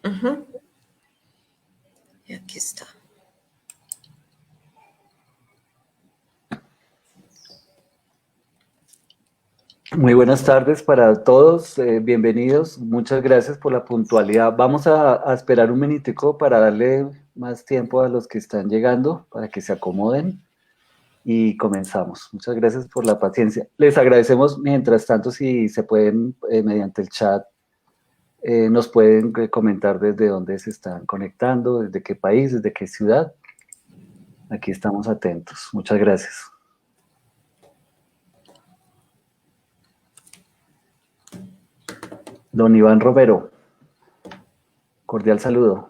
Ujú. Y aquí está. Muy buenas tardes para todos, bienvenidos, muchas gracias por la puntualidad. Vamos a esperar un minutico para darle más tiempo a los que están llegando, para que se acomoden y comenzamos. Muchas gracias por la paciencia. Les agradecemos, mientras tanto, si se pueden, mediante el chat, nos pueden comentar desde dónde se están conectando, desde qué país, desde qué ciudad. Aquí estamos atentos. Muchas gracias. Don Iván Romero, cordial saludo.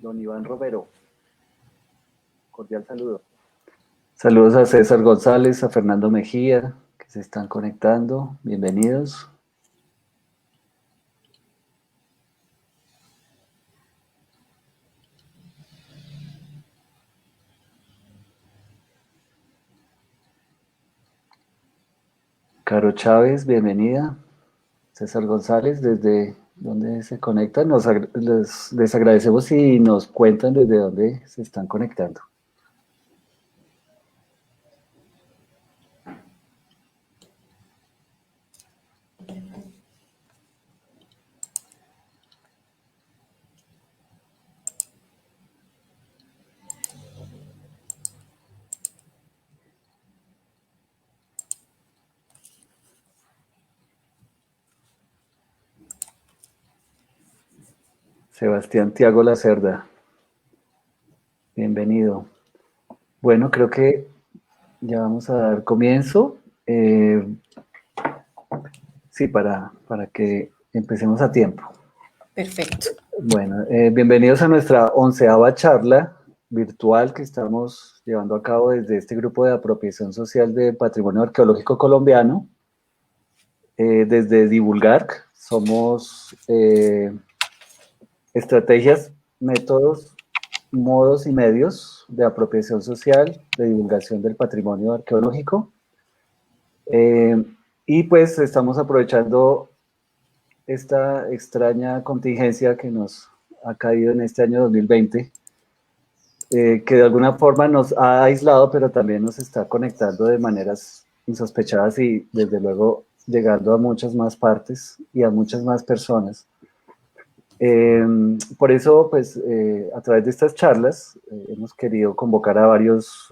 Don Iván Romero, cordial saludo. Saludos a César González, a Fernando Mejía, que se están conectando. Bienvenidos. Caro Chávez, bienvenida. César González, ¿desde dónde se conectan? Les agradecemos si nos cuentan desde dónde se están conectando. Sebastián Tiago Lacerda, bienvenido. Bueno, creo que ya vamos a dar comienzo. Sí, para que empecemos a tiempo. Perfecto. Bueno, bienvenidos a nuestra 11ª charla virtual que estamos llevando a cabo desde este grupo de apropiación social del patrimonio arqueológico colombiano. Desde Divulgar, somos estrategias, métodos, modos y medios de apropiación social, de divulgación del patrimonio arqueológico. Y pues estamos aprovechando esta extraña contingencia que nos ha caído en este año 2020, que de alguna forma nos ha aislado, pero también nos está conectando de maneras insospechadas y desde luego llegando a muchas más partes y a muchas más personas. Por eso, pues, a través de estas charlas hemos querido convocar a varios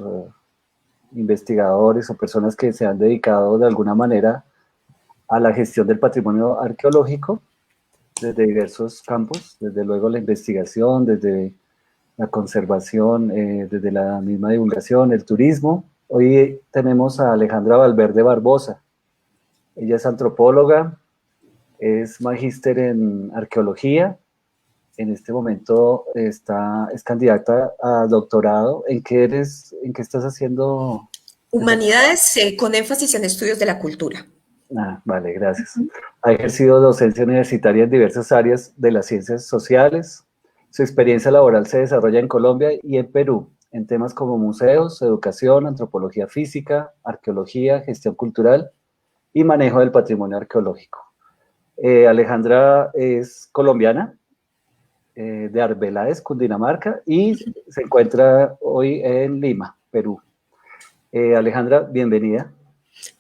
investigadores o personas que se han dedicado de alguna manera a la gestión del patrimonio arqueológico desde diversos campos, desde luego la investigación, desde la conservación, desde la misma divulgación, el turismo. Hoy tenemos a Alejandra Valverde Barbosa. Ella es antropóloga, es magíster en arqueología. En este momento es candidata a doctorado. ¿En qué estás haciendo? Humanidades con énfasis en estudios de la cultura. Vale, gracias. Ha ejercido docencia universitaria en diversas áreas de las ciencias sociales. Su experiencia laboral se desarrolla en Colombia y en Perú, en temas como museos, educación, antropología física, arqueología, gestión cultural y manejo del patrimonio arqueológico. Alejandra es colombiana, de Arbeláez, Cundinamarca, y se encuentra hoy en Lima, Perú. Alejandra, bienvenida.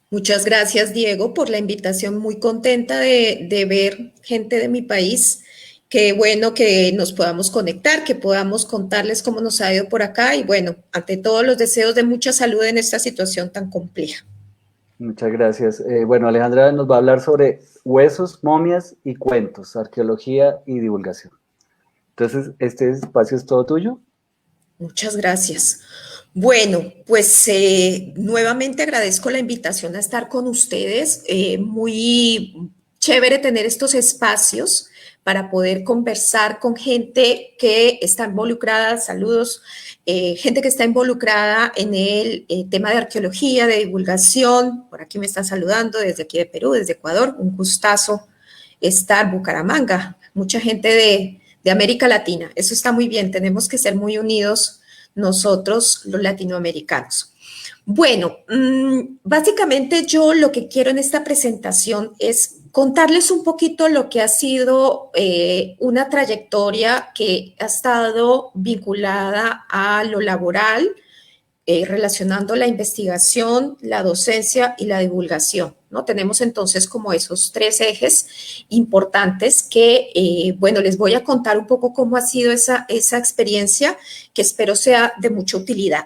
Muchas gracias, Diego, por la invitación. Muy contenta de ver gente de mi país. Qué bueno que nos podamos conectar, que podamos contarles cómo nos ha ido por acá y bueno, ante todo los deseos de mucha salud en esta situación tan compleja. Muchas gracias. Bueno, Alejandra nos va a hablar sobre huesos, momias y cuentos, arqueología y divulgación. Entonces, este espacio es todo tuyo. Muchas gracias. Bueno, pues nuevamente agradezco la invitación a estar con ustedes. Muy chévere tener estos espacios para poder conversar con gente que está involucrada, saludos, gente que está involucrada en el tema de arqueología, de divulgación. Por aquí me están saludando desde aquí de Perú, desde Ecuador. Un gustazo estar Bucaramanga. Mucha gente de América Latina. Eso está muy bien. Tenemos que ser muy unidos nosotros, los latinoamericanos. Bueno, básicamente yo lo que quiero en esta presentación es contarles un poquito lo que ha sido una trayectoria que ha estado vinculada a lo laboral, relacionando la investigación, la docencia y la divulgación, ¿no? Tenemos entonces como esos tres ejes importantes que, bueno, les voy a contar un poco cómo ha sido esa experiencia que espero sea de mucha utilidad.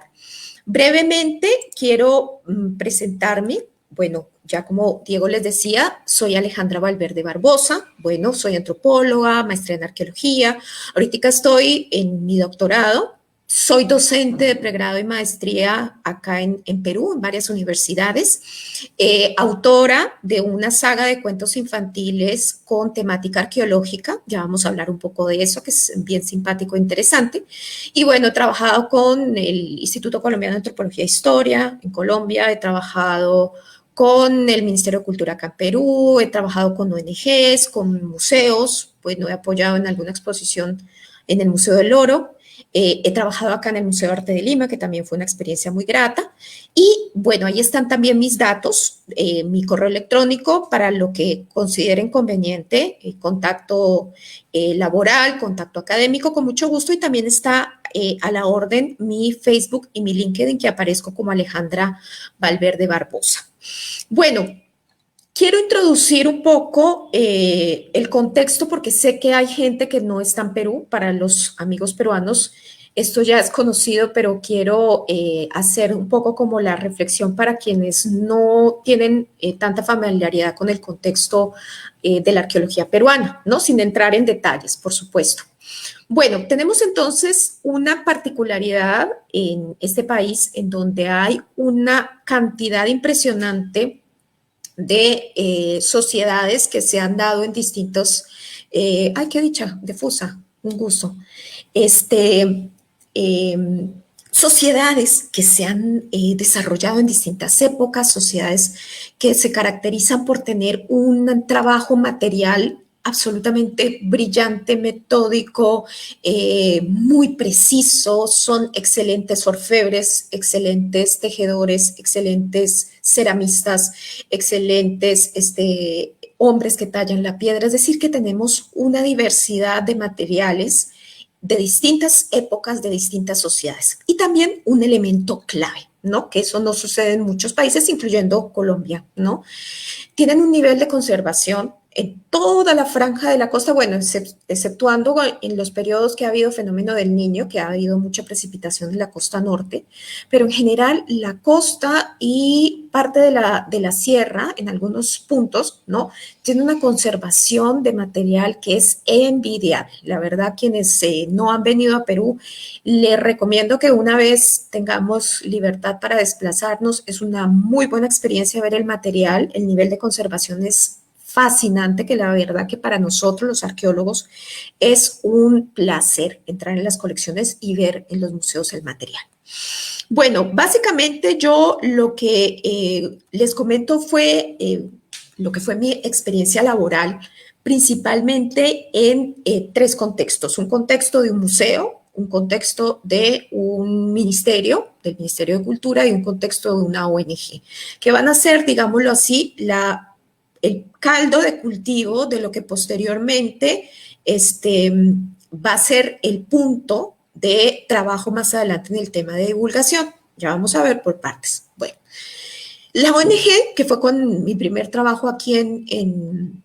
Brevemente quiero presentarme. Bueno, ya como Diego les decía, soy Alejandra Valverde Barbosa. Bueno, soy antropóloga, maestra en arqueología. Ahorita estoy en mi doctorado. Soy docente de pregrado y maestría acá en Perú, en varias universidades, autora de una saga de cuentos infantiles con temática arqueológica. Ya vamos a hablar un poco de eso, que es bien simpático e interesante. Y bueno, he trabajado con el Instituto Colombiano de Antropología e Historia en Colombia, he trabajado con el Ministerio de Cultura acá en Perú, he trabajado con ONGs, con museos, bueno, he apoyado en alguna exposición en el Museo del Oro. He trabajado acá en el Museo de Arte de Lima, que también fue una experiencia muy grata. Y bueno, ahí están también mis datos, mi correo electrónico para lo que consideren conveniente, contacto laboral, contacto académico, con mucho gusto. Y también está a la orden mi Facebook y mi LinkedIn, que aparezco como Alejandra Valverde Barbosa. Bueno, quiero introducir un poco el contexto porque sé que hay gente que no está en Perú. Para los amigos peruanos esto ya es conocido, pero quiero hacer un poco como la reflexión para quienes no tienen tanta familiaridad con el contexto de la arqueología peruana, ¿no? Sin entrar en detalles, por supuesto. Bueno, tenemos entonces una particularidad en este país en donde hay una cantidad impresionante de sociedades que se han dado en distintos, ay, qué dicha, difusa, un gusto, eh, sociedades que se han desarrollado en distintas épocas, sociedades que se caracterizan por tener un trabajo material absolutamente brillante, metódico, muy preciso, son excelentes orfebres, excelentes tejedores, excelentes ceramistas, excelentes hombres que tallan la piedra, es decir, que tenemos una diversidad de materiales de distintas épocas, de distintas sociedades. Y también un elemento clave, ¿no? Que eso no sucede en muchos países, incluyendo Colombia, ¿no? Tienen un nivel de conservación en toda la franja de la costa, bueno, exceptuando en los periodos que ha habido fenómeno del Niño, que ha habido mucha precipitación en la costa norte, pero en general la costa y parte de la sierra, en algunos puntos, ¿no? Tiene una conservación de material que es envidiable. La verdad, quienes no han venido a Perú, les recomiendo que una vez tengamos libertad para desplazarnos. Es una muy buena experiencia ver el material, el nivel de conservación es fascinante, que la verdad que para nosotros los arqueólogos es un placer entrar en las colecciones y ver en los museos el material. Bueno, básicamente yo lo que les comento fue lo que fue mi experiencia laboral, principalmente en tres contextos. Un contexto de un museo, un contexto de un ministerio, del Ministerio de Cultura, y un contexto de una ONG, que van a ser, digámoslo así, el caldo de cultivo de lo que posteriormente va a ser el punto de trabajo más adelante en el tema de divulgación. Ya vamos a ver por partes. Bueno, la ONG, que fue con mi primer trabajo aquí en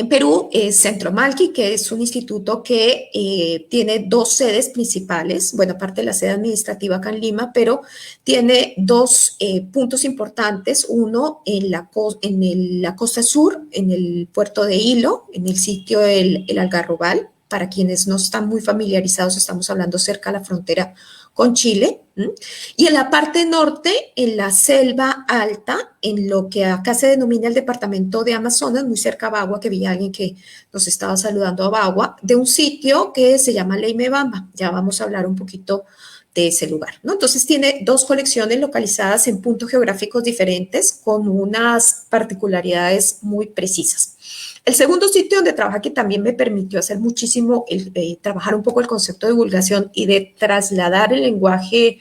Perú, es Centro Malqui, que es un instituto que tiene dos sedes principales, bueno, aparte de la sede administrativa acá en Lima, pero tiene dos puntos importantes, uno en la costa sur, en el puerto de Hilo, en el sitio El Algarrobal, Para quienes no están muy familiarizados, estamos hablando cerca de la frontera con Chile. Y en la parte norte, en la selva alta, en lo que acá se denomina el departamento de Amazonas, muy cerca a Bagua, que vi a alguien que nos estaba saludando a Bagua, de un sitio que se llama Leimebamba. Ya vamos a hablar un poquito de ese lugar, ¿no? Entonces tiene dos colecciones localizadas en puntos geográficos diferentes con unas particularidades muy precisas. El segundo sitio donde trabaja, que también me permitió hacer muchísimo, trabajar un poco el concepto de divulgación y de trasladar el lenguaje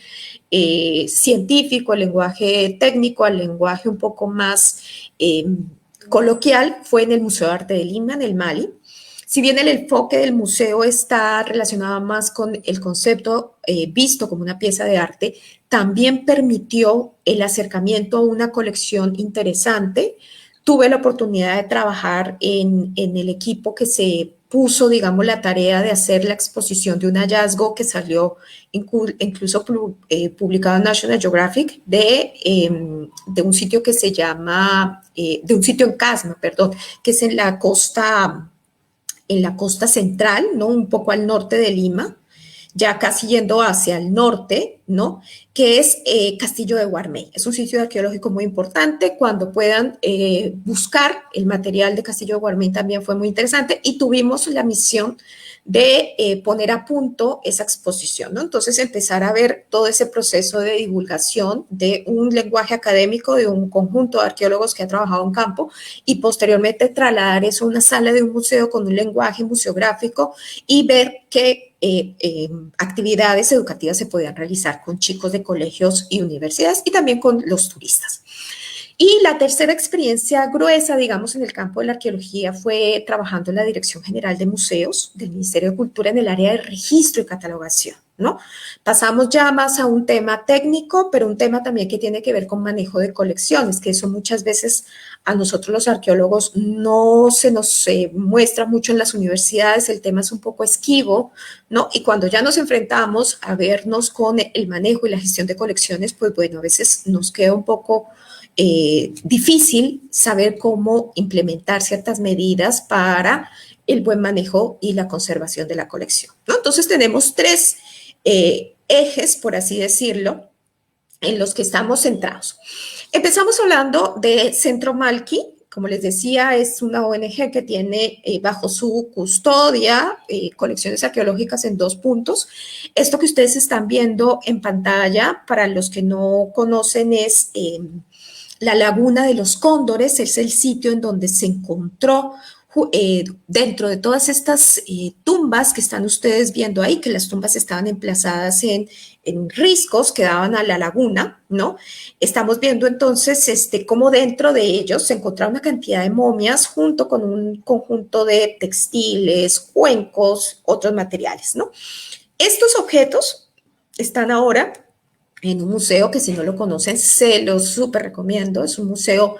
científico, el lenguaje técnico, al lenguaje un poco más coloquial, fue en el Museo de Arte de Lima, en el Mali. Si bien el enfoque del museo está relacionado más con el concepto visto como una pieza de arte, también permitió el acercamiento a una colección interesante. Tuve la oportunidad de trabajar en el equipo que se puso, digamos, la tarea de hacer la exposición de un hallazgo que salió incluso publicado en National Geographic de un sitio que se llama, de un sitio en Casma, perdón, que es en la costa central, ¿no? Un poco al norte de Lima, ya casi yendo hacia el norte, ¿no? Que es Castillo de Guarmey. Es un sitio arqueológico muy importante. Cuando puedan buscar el material de Castillo de Guarmey también fue muy interesante y tuvimos la misión de poner a punto esa exposición, ¿no? Entonces empezar a ver todo ese proceso de divulgación de un lenguaje académico de un conjunto de arqueólogos que ha trabajado en campo y posteriormente trasladar eso a una sala de un museo con un lenguaje museográfico y ver qué actividades educativas se podían realizar con chicos de colegios y universidades y también con los turistas. Y la tercera experiencia gruesa, digamos, en el campo de la arqueología fue trabajando en la Dirección General de Museos del Ministerio de Cultura en el área de registro y catalogación, ¿no? Pasamos ya más a un tema técnico, pero un tema también que tiene que ver con manejo de colecciones, que eso muchas veces a nosotros los arqueólogos no se nos muestra mucho en las universidades, el tema es un poco esquivo, ¿no? Y cuando ya nos enfrentamos a vernos con el manejo y la gestión de colecciones, pues bueno, a veces nos queda un poco difícil saber cómo implementar ciertas medidas para el buen manejo y la conservación de la colección, ¿no? Entonces tenemos tres ejes, por así decirlo, en los que estamos centrados. Empezamos hablando de Centro Malqui. Como les decía, es una ONG que tiene bajo su custodia colecciones arqueológicas en 2 puntos. Esto que ustedes están viendo en pantalla, para los que no conocen, es la Laguna de los Cóndores. Es el sitio en donde se encontró dentro de todas estas tumbas que están ustedes viendo ahí, que las tumbas estaban emplazadas en riscos que daban a la laguna, ¿no? Estamos viendo entonces cómo dentro de ellos se encontraba una cantidad de momias junto con un conjunto de textiles, cuencos, otros materiales, ¿no? Estos objetos están ahora en un museo que, si no lo conocen, se los súper recomiendo. Es un museo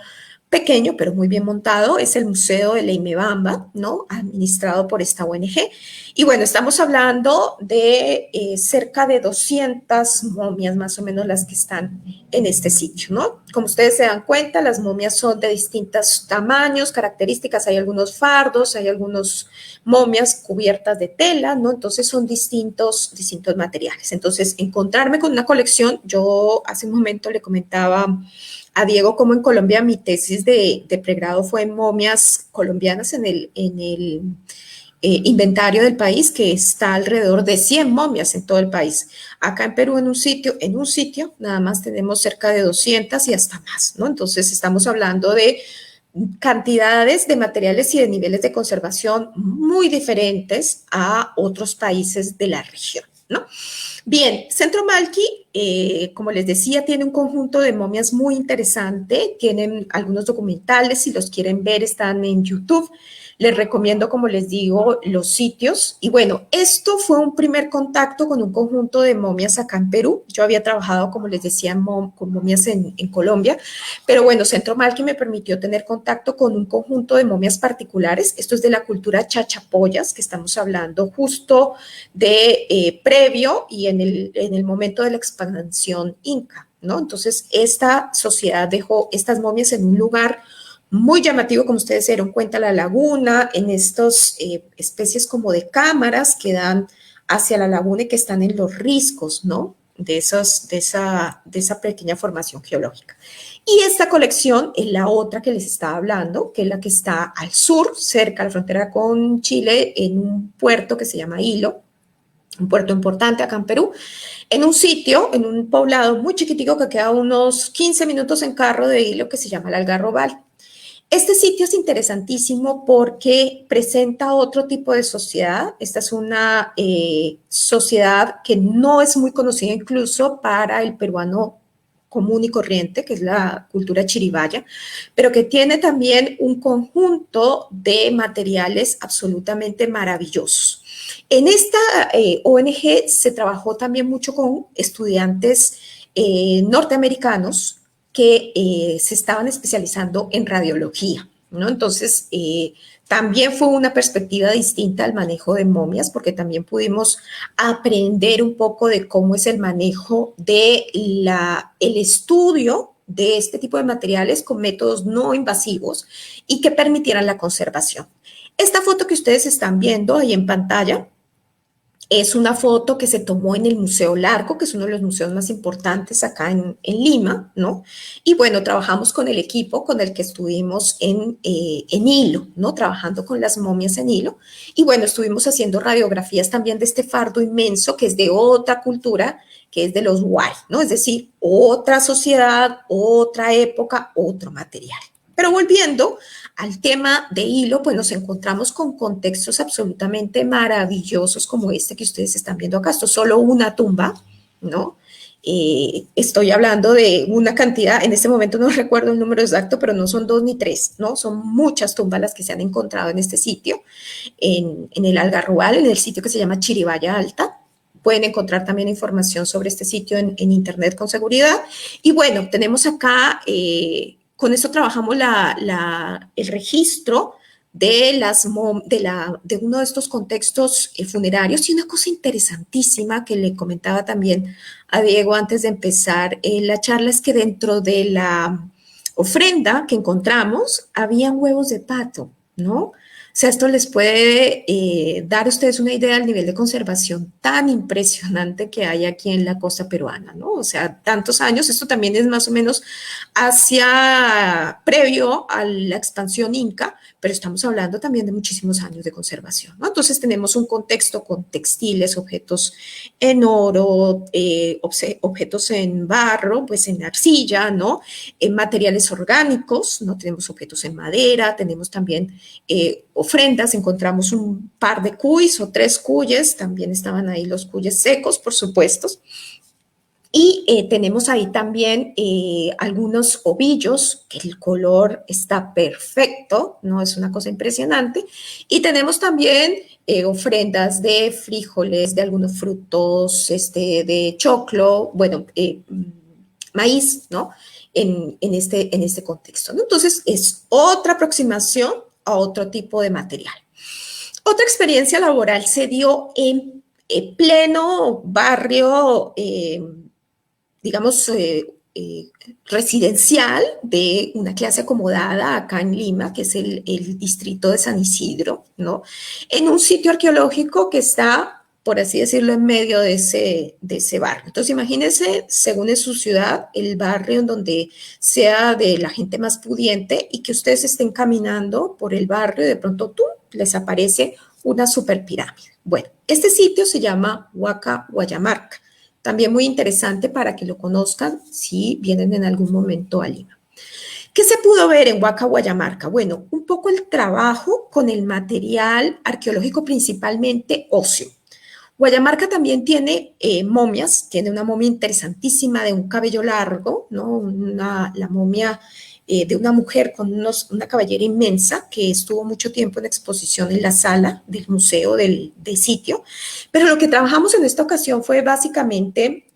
pequeño, pero muy bien montado. Es el Museo de Leimebamba, ¿no? Administrado por esta ONG. Y bueno, estamos hablando de cerca de 200 momias, más o menos, las que están en este sitio, ¿no? Como ustedes se dan cuenta, las momias son de distintos tamaños, características. Hay algunos fardos, hay algunos momias cubiertas de tela, ¿no? Entonces son distintos materiales. Entonces, encontrarme con una colección, yo hace un momento le comentaba a Diego cómo en Colombia mi tesis de pregrado fue en momias colombianas en el inventario del país, que está alrededor de 100 momias en todo el país. Acá en Perú, en un sitio, nada más tenemos cerca de 200 y hasta más, ¿no? Entonces estamos hablando de cantidades de materiales y de niveles de conservación muy diferentes a otros países de la región, ¿no? Bien, Centro Malqui, como les decía, tiene un conjunto de momias muy interesante. Tienen algunos documentales, si los quieren ver, están en YouTube. Les recomiendo, como les digo, los sitios. Y bueno, esto fue un primer contacto con un conjunto de momias acá en Perú. Yo había trabajado, como les decía, con momias en Colombia, pero bueno, Centro Malqui me permitió tener contacto con un conjunto de momias particulares. Esto es de la cultura chachapoyas, que estamos hablando justo de previo y en el momento de la expansión inca, ¿no? Entonces, esta sociedad dejó estas momias en un lugar muy llamativo, como ustedes se dieron cuenta, la laguna, en estas especies como de cámaras que dan hacia la laguna y que están en los riscos, ¿no? De esa pequeña formación geológica. Y esta colección es la otra que les estaba hablando, que es la que está al sur, cerca de la frontera con Chile, en un puerto que se llama Hilo, un puerto importante acá en Perú, en un sitio, en un poblado muy chiquitico que queda a unos 15 minutos en carro de Hilo, que se llama el Algarrobal. Este sitio es interesantísimo porque presenta otro tipo de sociedad. Esta es una sociedad que no es muy conocida incluso para el peruano común y corriente, que es la cultura chiribaya, pero que tiene también un conjunto de materiales absolutamente maravillosos. En esta ONG se trabajó también mucho con estudiantes norteamericanos que se estaban especializando en radiología, ¿no? Entonces, también fue una perspectiva distinta al manejo de momias, porque también pudimos aprender un poco de cómo es el manejo de el estudio de este tipo de materiales con métodos no invasivos y que permitieran la conservación. Esta foto que ustedes están viendo ahí en pantalla es una foto que se tomó en el Museo Largo, que es uno de los museos más importantes acá en Lima, ¿no? Y bueno, trabajamos con el equipo con el que estuvimos en Hilo, ¿no? Trabajando con las momias en Hilo. Y bueno, estuvimos haciendo radiografías también de este fardo inmenso, que es de otra cultura, que es de los Wai, ¿no? Es decir, otra sociedad, otra época, otro material. Pero volviendo al tema de Hilo, pues nos encontramos con contextos absolutamente maravillosos como este que ustedes están viendo acá. Esto es solo una tumba, ¿no? Estoy hablando de una cantidad, en este momento no recuerdo el número exacto, pero no son 2 ni 3, ¿no? Son muchas tumbas las que se han encontrado en este sitio, en el Algarrobal, en el sitio que se llama Chiribaya Alta. Pueden encontrar también información sobre este sitio en internet con seguridad. Y bueno, tenemos acá con esto trabajamos el registro de uno de estos contextos funerarios. Y una cosa interesantísima que le comentaba también a Diego antes de empezar la charla es que dentro de la ofrenda que encontramos habían huevos de pato, ¿no? O sea, esto les puede dar a ustedes una idea del nivel de conservación tan impresionante que hay aquí en la costa peruana, ¿no? O sea, tantos años, esto también es más o menos previo a la expansión inca, pero estamos hablando también de muchísimos años de conservación, ¿no? Entonces tenemos un contexto con textiles, objetos en oro, objetos en barro, pues en arcilla, ¿no? En materiales orgánicos, ¿no? Tenemos objetos en madera, tenemos también ofrendas, encontramos un par de cuys o 3 cuyes, también estaban ahí los cuyes secos, por supuesto. Y tenemos ahí también algunos ovillos, que el color está perfecto, ¿no? Es una cosa impresionante. Y tenemos también ofrendas de frijoles, de algunos frutos, de choclo, bueno, maíz, ¿no? En este contexto, ¿no? Entonces, es otra aproximación a otro tipo de material. Otra experiencia laboral se dio en pleno barrio, digamos, residencial de una clase acomodada acá en Lima, que es el distrito de San Isidro, ¿no? En un sitio arqueológico que está, por así decirlo, en medio de ese barrio. Entonces, imagínense, según es su ciudad, el barrio en donde sea de la gente más pudiente y que ustedes estén caminando por el barrio y de pronto tú les aparece una super pirámide. Bueno, este sitio se llama Huaca Guayamarca. También muy interesante para que lo conozcan si vienen en algún momento a Lima. ¿Qué se pudo ver en Huaca Guayamarca? Bueno, un poco el trabajo con el material arqueológico, principalmente óseo. Guayamarca también tiene momias, tiene una momia interesantísima de un cabello largo, ¿no? La momia de una mujer con una cabellera inmensa que estuvo mucho tiempo en exposición en la sala del museo del sitio. Pero lo que trabajamos en esta ocasión fue básicamente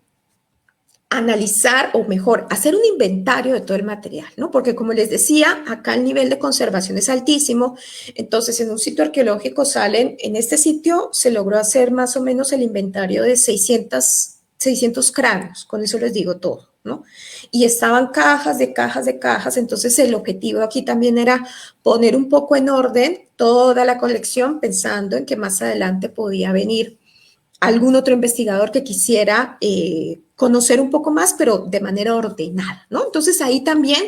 analizar, o mejor, hacer un inventario de todo el material, ¿no? Porque como les decía, acá el nivel de conservación es altísimo, entonces en un sitio arqueológico en este sitio se logró hacer más o menos el inventario de 600 cráneos, con eso les digo todo, ¿no? Y estaban cajas de cajas de cajas, entonces el objetivo aquí también era poner un poco en orden toda la colección, pensando en que más adelante podía venir algún otro investigador que quisiera conocer un poco más, pero de manera ordenada, ¿no? Entonces ahí también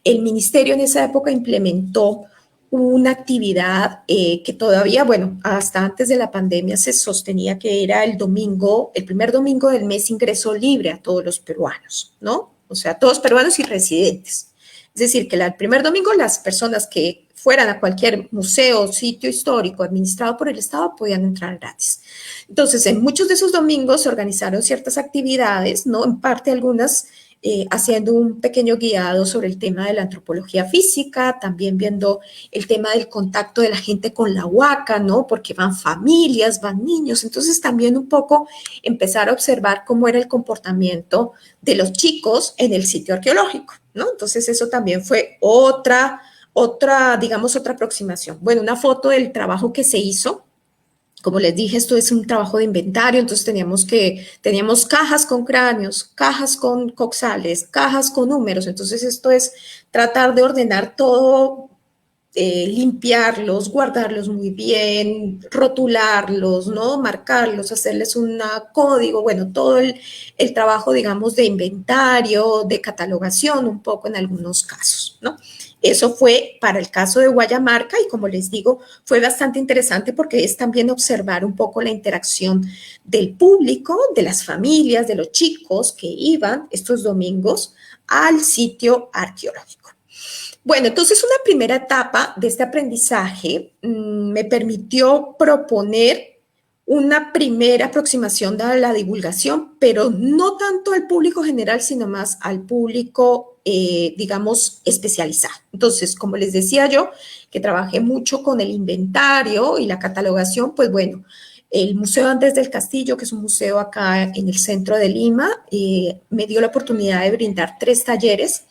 el ministerio en esa época implementó una actividad que todavía, bueno, hasta antes de la pandemia se sostenía que era el domingo, el primer domingo del mes, ingreso libre a todos los peruanos, ¿no? O sea, todos peruanos y residentes. Es decir, que el primer domingo las personas que fueran a cualquier museo o sitio histórico administrado por el Estado podían entrar gratis. Entonces, en muchos de esos domingos se organizaron ciertas actividades, ¿no? En parte algunas haciendo un pequeño guiado sobre el tema de la antropología física, también viendo el tema del contacto de la gente con la huaca, ¿no? Porque van familias, van niños, entonces también un poco empezar a observar cómo era el comportamiento de los chicos en el sitio arqueológico, ¿no? Entonces eso también fue digamos, otra aproximación. Bueno, una foto del trabajo que se hizo. Como les dije, esto es un trabajo de inventario, entonces teníamos cajas con cráneos, cajas con coxales, cajas con números, entonces esto es tratar de ordenar todo, limpiarlos, guardarlos muy bien, rotularlos, ¿no? Marcarlos, hacerles un código, bueno, todo el trabajo, digamos, de inventario, de catalogación, un poco en algunos casos, ¿no? Eso fue para el caso de Guayamarca y como les digo, fue bastante interesante porque es también observar un poco la interacción del público, de las familias, de los chicos que iban estos domingos al sitio arqueológico. Bueno, entonces una primera etapa de este aprendizaje me permitió proponer una primera aproximación a la divulgación, pero no tanto al público general, sino más al público, digamos, especializado. Entonces, como les decía yo, que trabajé mucho con el inventario y la catalogación, pues bueno, el Museo Andrés del Castillo, que es un museo acá en el centro de Lima, me dio la oportunidad de brindar 3 talleres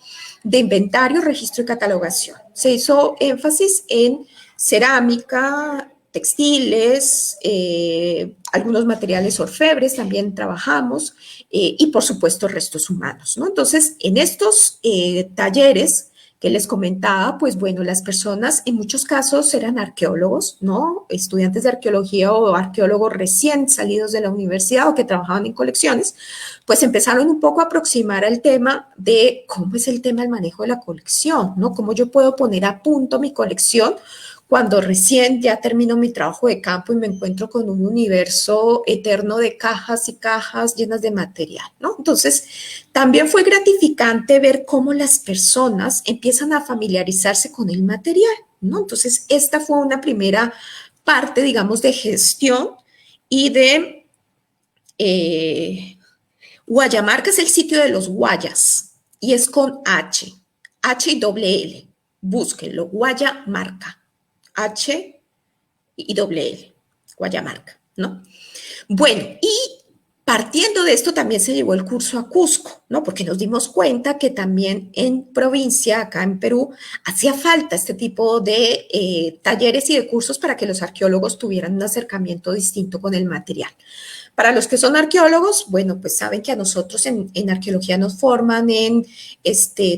de inventario, registro y catalogación. Se hizo énfasis en cerámica, textiles, algunos materiales orfebres también trabajamos y por supuesto restos humanos, ¿no? Entonces, en estos talleres que les comentaba, pues bueno, las personas en muchos casos eran arqueólogos, ¿no? Estudiantes de arqueología o arqueólogos recién salidos de la universidad o que trabajaban en colecciones, pues empezaron un poco a aproximar al tema de cómo es el tema del manejo de la colección, ¿no? Cómo yo puedo poner a punto mi colección cuando recién ya termino mi trabajo de campo y me encuentro con un universo eterno de cajas y cajas llenas de material, ¿no? Entonces, también fue gratificante ver cómo las personas empiezan a familiarizarse con el material, ¿no? Entonces, esta fue una primera parte, digamos, de gestión y de Guayamarca es el sitio de los guayas y es con H y doble L. Búsquenlo, Guayamarca. H y doble L, Guayamarca, ¿no? Bueno, y partiendo de esto también se llevó el curso a Cusco, ¿no? Porque nos dimos cuenta que también en provincia, acá en Perú, hacía falta este tipo de talleres y de cursos para que los arqueólogos tuvieran un acercamiento distinto con el material. Para los que son arqueólogos, bueno, pues saben que a nosotros en arqueología nos forman en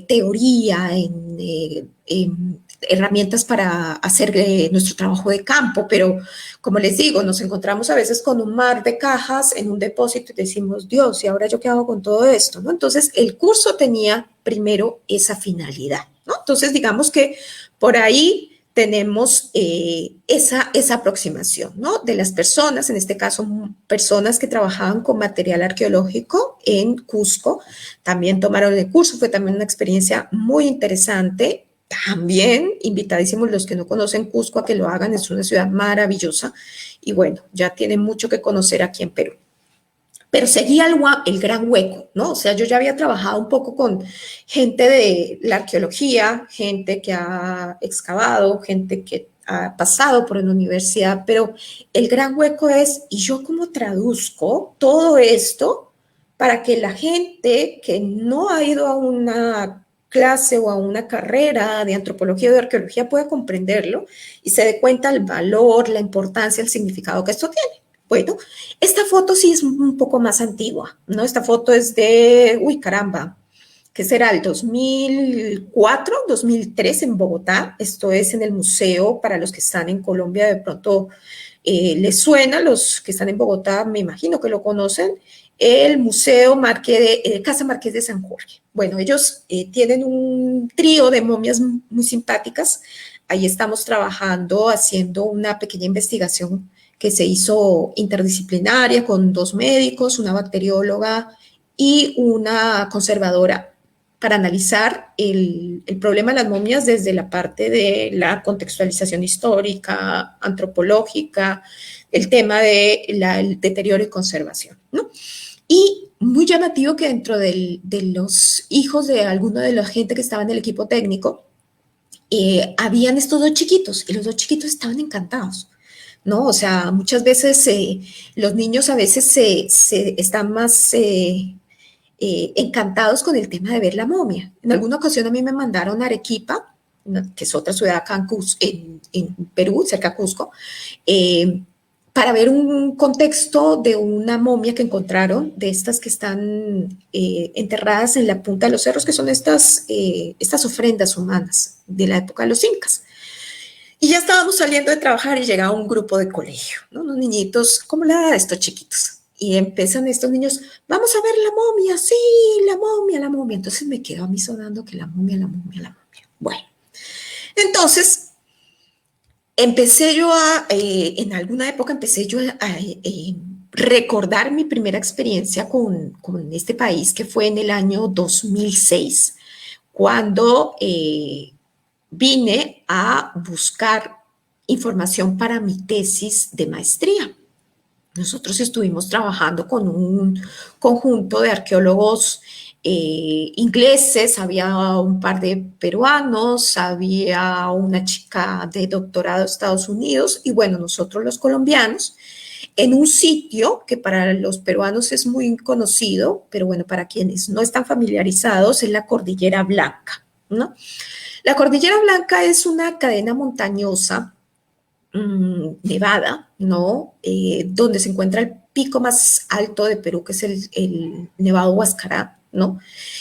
teoría, en herramientas para hacer nuestro trabajo de campo, pero como les digo, nos encontramos a veces con un mar de cajas en un depósito y decimos, Dios, ¿y ahora yo qué hago con todo esto? ¿No? Entonces, el curso tenía primero esa finalidad, ¿no? Entonces, digamos que por ahí tenemos esa aproximación, ¿no? De las personas, en este caso, personas que trabajaban con material arqueológico en Cusco, también tomaron el curso, fue también una experiencia muy interesante. También invitadísimos los que no conocen Cusco a que lo hagan, es una ciudad maravillosa y bueno, ya tienen mucho que conocer aquí en Perú. Pero seguía el gran hueco, ¿no? O sea, yo ya había trabajado un poco con gente de la arqueología, gente que ha excavado, gente que ha pasado por la universidad, pero el gran hueco es, ¿y yo cómo traduzco todo esto para que la gente que no ha ido a una clase o a una carrera de antropología o de arqueología pueda comprenderlo y se dé cuenta el valor, la importancia, el significado que esto tiene? Bueno, esta foto sí es un poco más antigua, ¿no? Esta foto es de, uy, caramba, ¿qué será? El 2004, 2003 en Bogotá. Esto es en el museo, para los que están en Colombia de pronto les suena, los que están en Bogotá me imagino que lo conocen, el Museo Casa Marqués de San Jorge. Bueno, ellos tienen un trío de momias muy simpáticas. Ahí estamos trabajando, haciendo una pequeña investigación que se hizo interdisciplinaria con 2 médicos, una bacterióloga y una conservadora, para analizar el problema de las momias desde la parte de la contextualización histórica, antropológica, el tema del deterioro y conservación, ¿no? Y muy llamativo que dentro de los hijos de alguno de la gente que estaba en el equipo técnico, habían estos 2 chiquitos, y los 2 chiquitos estaban encantados, ¿no? O sea, muchas veces los niños a veces están más encantados con el tema de ver la momia. En alguna ocasión a mí me mandaron a Arequipa, que es otra ciudad acá en Perú, cerca de Cusco, eh, para ver un contexto de una momia que encontraron, de estas que están enterradas en la punta de los cerros, que son estas ofrendas humanas de la época de los incas. Y ya estábamos saliendo de trabajar y llegaba un grupo de colegio, ¿no? Unos niñitos, como la edad de estos chiquitos. Y empiezan estos niños, vamos a ver la momia, sí, la momia, la momia. Entonces me quedo a mí sonando que la momia, la momia, la momia. Bueno, entonces empecé yo en alguna época empecé yo a recordar mi primera experiencia con este país, que fue en el año 2006, cuando vine a buscar información para mi tesis de maestría. Nosotros estuvimos trabajando con un conjunto de arqueólogos ingleses, había un par de peruanos, había una chica de doctorado de Estados Unidos y bueno, nosotros los colombianos, en un sitio que para los peruanos es muy conocido, pero bueno, para quienes no están familiarizados, es la Cordillera Blanca, ¿no? La Cordillera Blanca es una cadena montañosa Nevada, ¿no? Donde se encuentra el pico más alto de Perú, que es el Nevado Huascará, ¿no?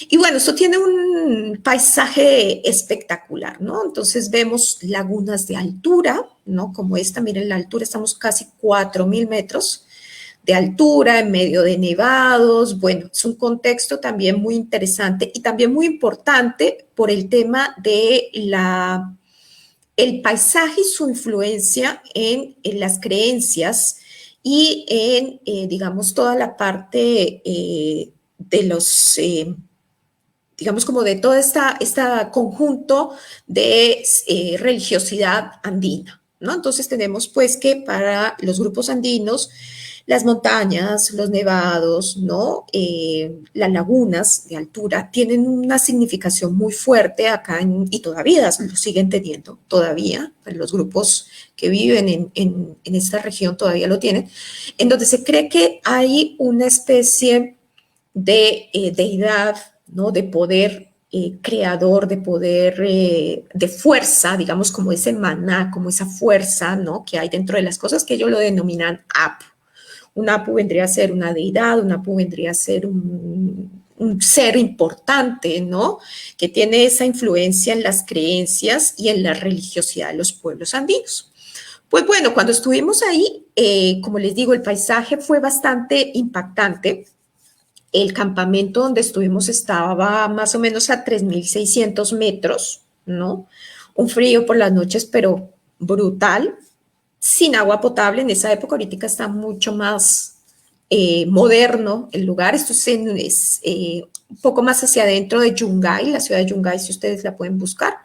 Y bueno, esto tiene un paisaje espectacular, ¿no? Entonces vemos lagunas de altura, ¿no? Como esta, miren la altura, estamos casi 4.000 metros de altura, en medio de nevados. Bueno, es un contexto también muy interesante y también muy importante por el tema de el paisaje y su influencia en las creencias y en, digamos, toda la parte de los, digamos, como de todo este conjunto de religiosidad andina, ¿no? Entonces tenemos pues que para los grupos andinos, las montañas, los nevados, ¿no? Las lagunas de altura tienen una significación muy fuerte acá y todavía lo siguen teniendo, todavía, los grupos que viven en esta región todavía lo tienen, en donde se cree que hay una especie de deidad, ¿no? De poder creador, de poder, de fuerza, digamos, como ese maná, como esa fuerza, ¿no? Que hay dentro de las cosas, que ellos lo denominan Apu. Un Apu vendría a ser una deidad, un Apu vendría a ser un ser importante, ¿no? Que tiene esa influencia en las creencias y en la religiosidad de los pueblos andinos. Pues bueno, cuando estuvimos ahí, como les digo, el paisaje fue bastante impactante. El campamento donde estuvimos estaba más o menos a 3.600 metros, ¿no? Un frío por las noches, pero brutal, sin agua potable. En esa época, ahorita está mucho más moderno el lugar. Esto es un poco más hacia adentro de Yungay, la ciudad de Yungay, si ustedes la pueden buscar.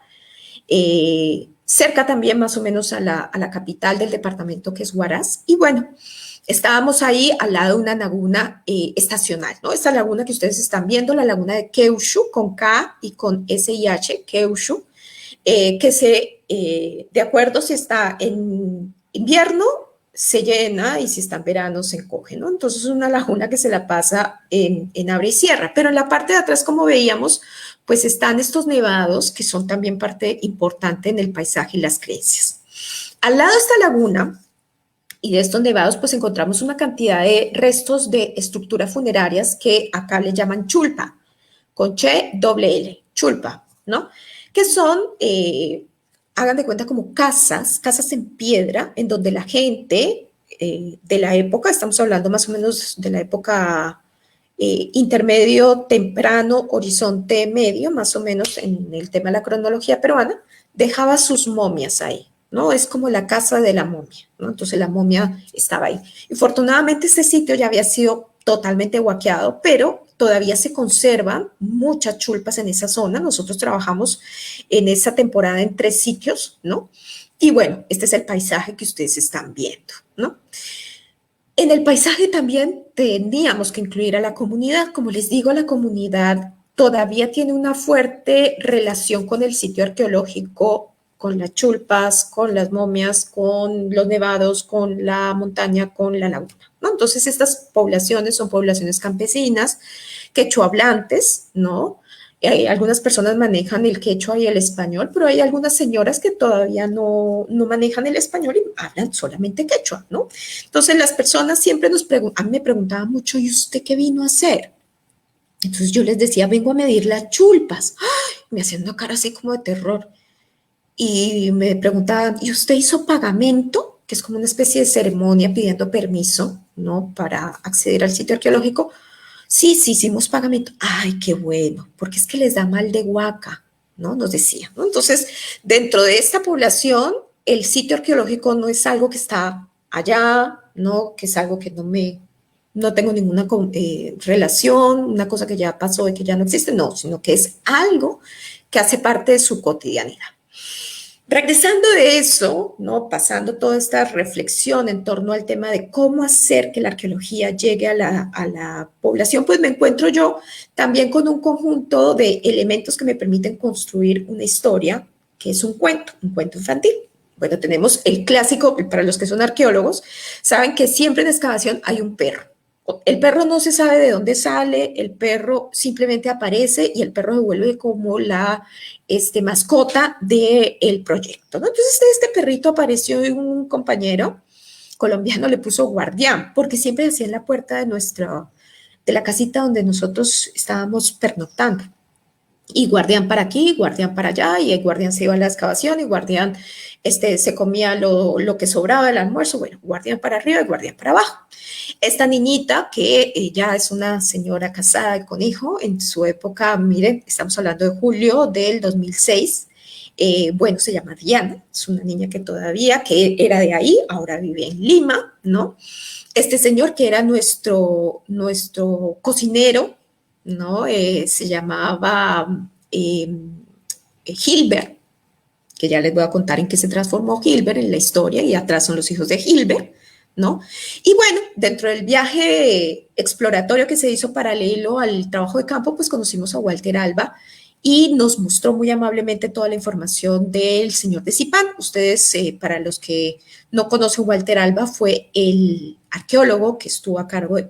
Cerca también más o menos a la capital del departamento, que es Huaraz. Y bueno, estábamos ahí al lado de una laguna estacional, ¿no? Esta laguna que ustedes están viendo, la laguna de Keushu, con K y con SIH, Keushu, de acuerdo si está en invierno, se llena y si está en verano, se encoge, ¿no? Entonces es una laguna que se la pasa en abre y cierra. Pero en la parte de atrás, como veíamos, pues están estos nevados que son también parte importante en el paisaje y las creencias. Al lado de esta laguna y de estos nevados, pues encontramos una cantidad de restos de estructuras funerarias que acá le llaman chulpa. con che, doble L, chulpa, ¿no? Que son, hagan de cuenta como casas en piedra, en donde la gente de la época, estamos hablando más o menos de la época intermedio, temprano, horizonte medio, más o menos en el tema de la cronología peruana, dejaba sus momias ahí, ¿no? Es como la casa de la momia, ¿no? Entonces la momia estaba ahí. Y afortunadamente este sitio ya había sido totalmente huaqueado, pero todavía se conservan muchas chulpas en esa zona. Nosotros trabajamos en esa temporada en 3 sitios, ¿no? Y bueno, este es el paisaje que ustedes están viendo, ¿no? En el paisaje también teníamos que incluir a la comunidad. Como les digo, la comunidad todavía tiene una fuerte relación con el sitio arqueológico, con las chulpas, con las momias, con los nevados, con la montaña, con la laguna, ¿no? Entonces, estas poblaciones son poblaciones campesinas, quechua hablantes, ¿no? Algunas personas manejan el quechua y el español, pero hay algunas señoras que todavía no manejan el español y hablan solamente quechua, ¿no? Entonces las personas siempre a mí me preguntaban mucho, ¿y usted qué vino a hacer? Entonces yo les decía, vengo a medir las chulpas. ¡Ay! Me hacían una cara así como de terror. Y me preguntaban, ¿y usted hizo pagamento? Que es como una especie de ceremonia pidiendo permiso, ¿no? Para acceder al sitio arqueológico. Sí, sí, hicimos pagamento. Ay, qué bueno, porque es que les da mal de huaca, ¿no? Nos decía, ¿no? Entonces, dentro de esta población, el sitio arqueológico no es algo que está allá, ¿no? Que es algo que no tengo ninguna relación, una cosa que ya pasó y que ya no existe, no, sino que es algo que hace parte de su cotidianidad. Regresando de eso, ¿no? Pasando toda esta reflexión en torno al tema de cómo hacer que la arqueología llegue a la población, pues me encuentro yo también con un conjunto de elementos que me permiten construir una historia, que es un cuento infantil. Bueno, tenemos el clásico, para los que son arqueólogos, saben que siempre en excavación hay un perro. El perro no se sabe de dónde sale, el perro simplemente aparece y el perro se vuelve como la mascota del proyecto, ¿no? Entonces este perrito apareció y un compañero colombiano le puso guardián, porque siempre decía en la puerta de la casita donde nosotros estábamos pernoctando. Y guardián para aquí, guardián para allá, y el guardián se iba a la excavación, y guardián se comía lo que sobraba del almuerzo, bueno, guardián para arriba y guardián para abajo. Esta niñita, que ya es una señora casada y con hijo, en su época, miren, estamos hablando de julio del 2006, bueno, se llama Diana, es una niña que era de ahí, ahora vive en Lima, ¿no? Este señor que era nuestro cocinero, ¿no? Se llamaba Gilbert, que ya les voy a contar en qué se transformó Gilbert en la historia, y atrás son los hijos de Gilbert, ¿no? Y bueno, dentro del viaje exploratorio que se hizo paralelo al trabajo de campo, pues conocimos a Walter Alba y nos mostró muy amablemente toda la información del señor de Zipán. Ustedes, para los que no conocen, Walter Alba fue el arqueólogo que estuvo a cargo de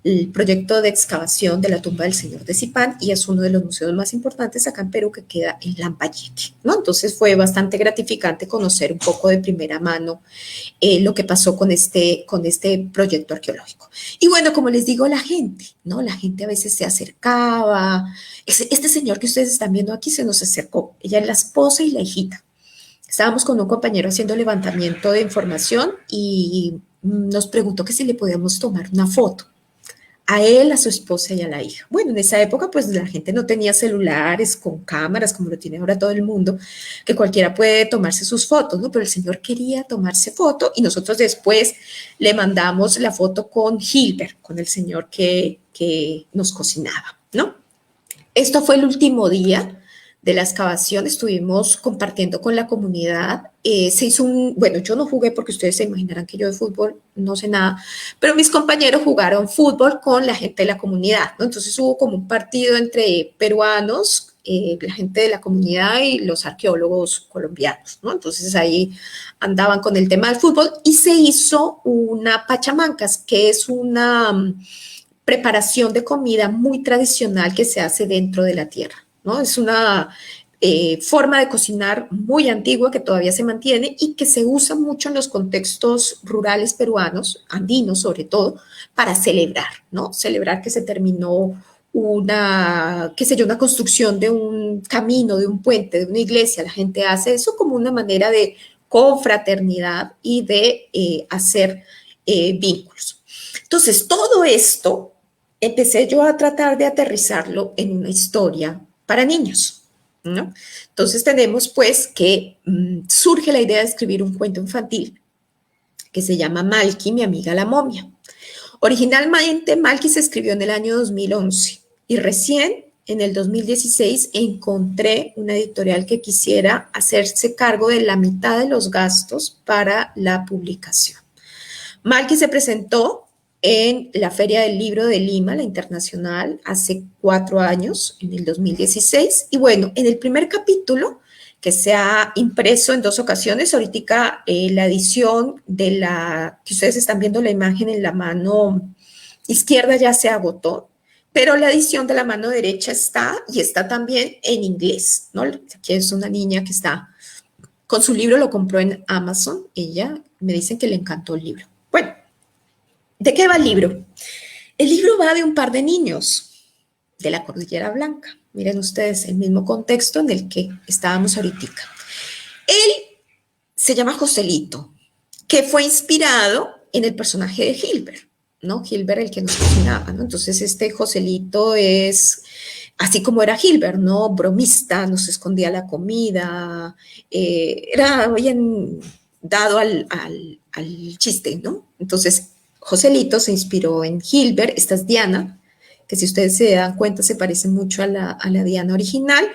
el proyecto de excavación de la tumba del señor de Zipán, y es uno de los museos más importantes acá en Perú, que queda en Lambayeque, ¿no? Entonces fue bastante gratificante conocer un poco de primera mano lo que pasó con este proyecto arqueológico. Y bueno, como les digo, la gente, ¿no? La gente a veces se acercaba. Este señor que ustedes están viendo aquí se nos acercó. Ella es la esposa y la hijita. Estábamos con un compañero haciendo levantamiento de información y nos preguntó que si le podíamos tomar una foto a él, a su esposa y a la hija. Bueno, en esa época pues la gente no tenía celulares con cámaras como lo tiene ahora todo el mundo, que cualquiera puede tomarse sus fotos, ¿no? Pero el señor quería tomarse foto y nosotros después le mandamos la foto con Gilbert, con el señor que nos cocinaba, ¿no? Esto fue el último día de la excavación, estuvimos compartiendo con la comunidad. Se hizo bueno, yo no jugué porque ustedes se imaginarán que yo de fútbol no sé nada, pero mis compañeros jugaron fútbol con la gente de la comunidad, ¿no? Entonces hubo como un partido entre peruanos, la gente de la comunidad y los arqueólogos colombianos, ¿no? Entonces ahí andaban con el tema del fútbol y se hizo una pachamancas, que es una preparación de comida muy tradicional que se hace dentro de la tierra, ¿no? Es una forma de cocinar muy antigua que todavía se mantiene y que se usa mucho en los contextos rurales peruanos, andinos sobre todo, para celebrar, ¿no? Celebrar que se terminó qué sé yo, una construcción de un camino, de un puente, de una iglesia. La gente hace eso como una manera de confraternidad y de hacer vínculos. Entonces, todo esto empecé yo a tratar de aterrizarlo en una historia para niños, ¿no? Entonces tenemos pues que surge la idea de escribir un cuento infantil que se llama Malky, mi amiga la momia. Originalmente Malky se escribió en el año 2011 y recién en el 2016 encontré una editorial que quisiera hacerse cargo de la mitad de los gastos para la publicación. Malky se presentó en la Feria del Libro de Lima, la internacional, hace 4 años, en el 2016. Y bueno, en el primer capítulo, que se ha impreso en 2 ocasiones, ahorita la edición de la, que ustedes están viendo la imagen en la mano izquierda ya se agotó, pero la edición de la mano derecha está y está también en inglés, ¿no? Aquí es una niña que está con su libro, lo compró en Amazon, ella me dicen que le encantó el libro. Bueno, ¿de qué va el libro? El libro va de un par de niños de la Cordillera Blanca. Miren ustedes el mismo contexto en el que estábamos ahorita. Él se llama Joselito, que fue inspirado en el personaje de Gilbert, ¿no? Gilbert, el que nos cocinaba, ¿no? Entonces, este Joselito es, así como era Gilbert, ¿no? Bromista, nos escondía la comida, era bien dado al chiste, ¿no? Entonces, Joselito se inspiró en Gilbert, esta es Diana, que si ustedes se dan cuenta se parece mucho a la Diana original.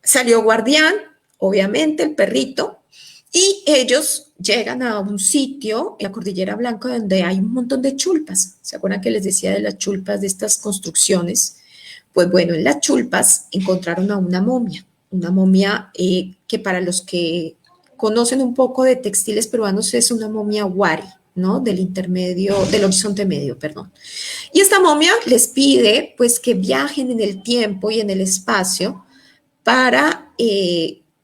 Salió Guardián, obviamente, el perrito, y ellos llegan a un sitio, en la Cordillera Blanca, donde hay un montón de chulpas. ¿Se acuerdan que les decía de las chulpas, de estas construcciones? Pues bueno, en las chulpas encontraron a una momia que para los que conocen un poco de textiles peruanos es una momia wari, ¿no? Del intermedio, del horizonte medio, perdón. Y esta momia les pide pues que viajen en el tiempo y en el espacio para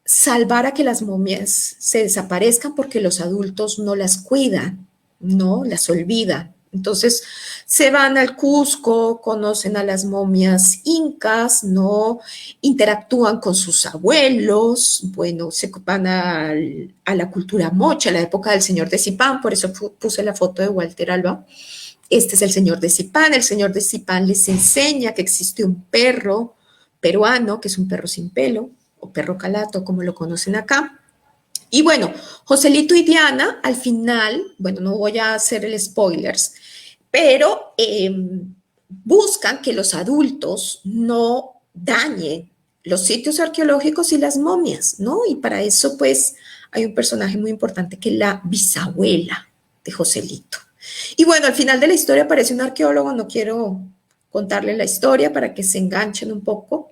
salvar a que las momias se desaparezcan porque los adultos no las cuidan, no las olvidan. Entonces se van al Cusco, conocen a las momias incas, no interactúan con sus abuelos, bueno, se van a la cultura mocha, a la época del señor de Zipán, por eso puse la foto de Walter Alba. Este es el señor de Zipán. El señor de Zipán les enseña que existe un perro peruano, que es un perro sin pelo, o perro calato, como lo conocen acá. Y bueno, Joselito y Diana, al final, bueno, no voy a hacer el spoilers, pero buscan que los adultos no dañen los sitios arqueológicos y las momias, ¿no? Y para eso, pues, hay un personaje muy importante que es la bisabuela de Joselito. Y bueno, al final de la historia aparece un arqueólogo, no quiero contarle la historia para que se enganchen un poco,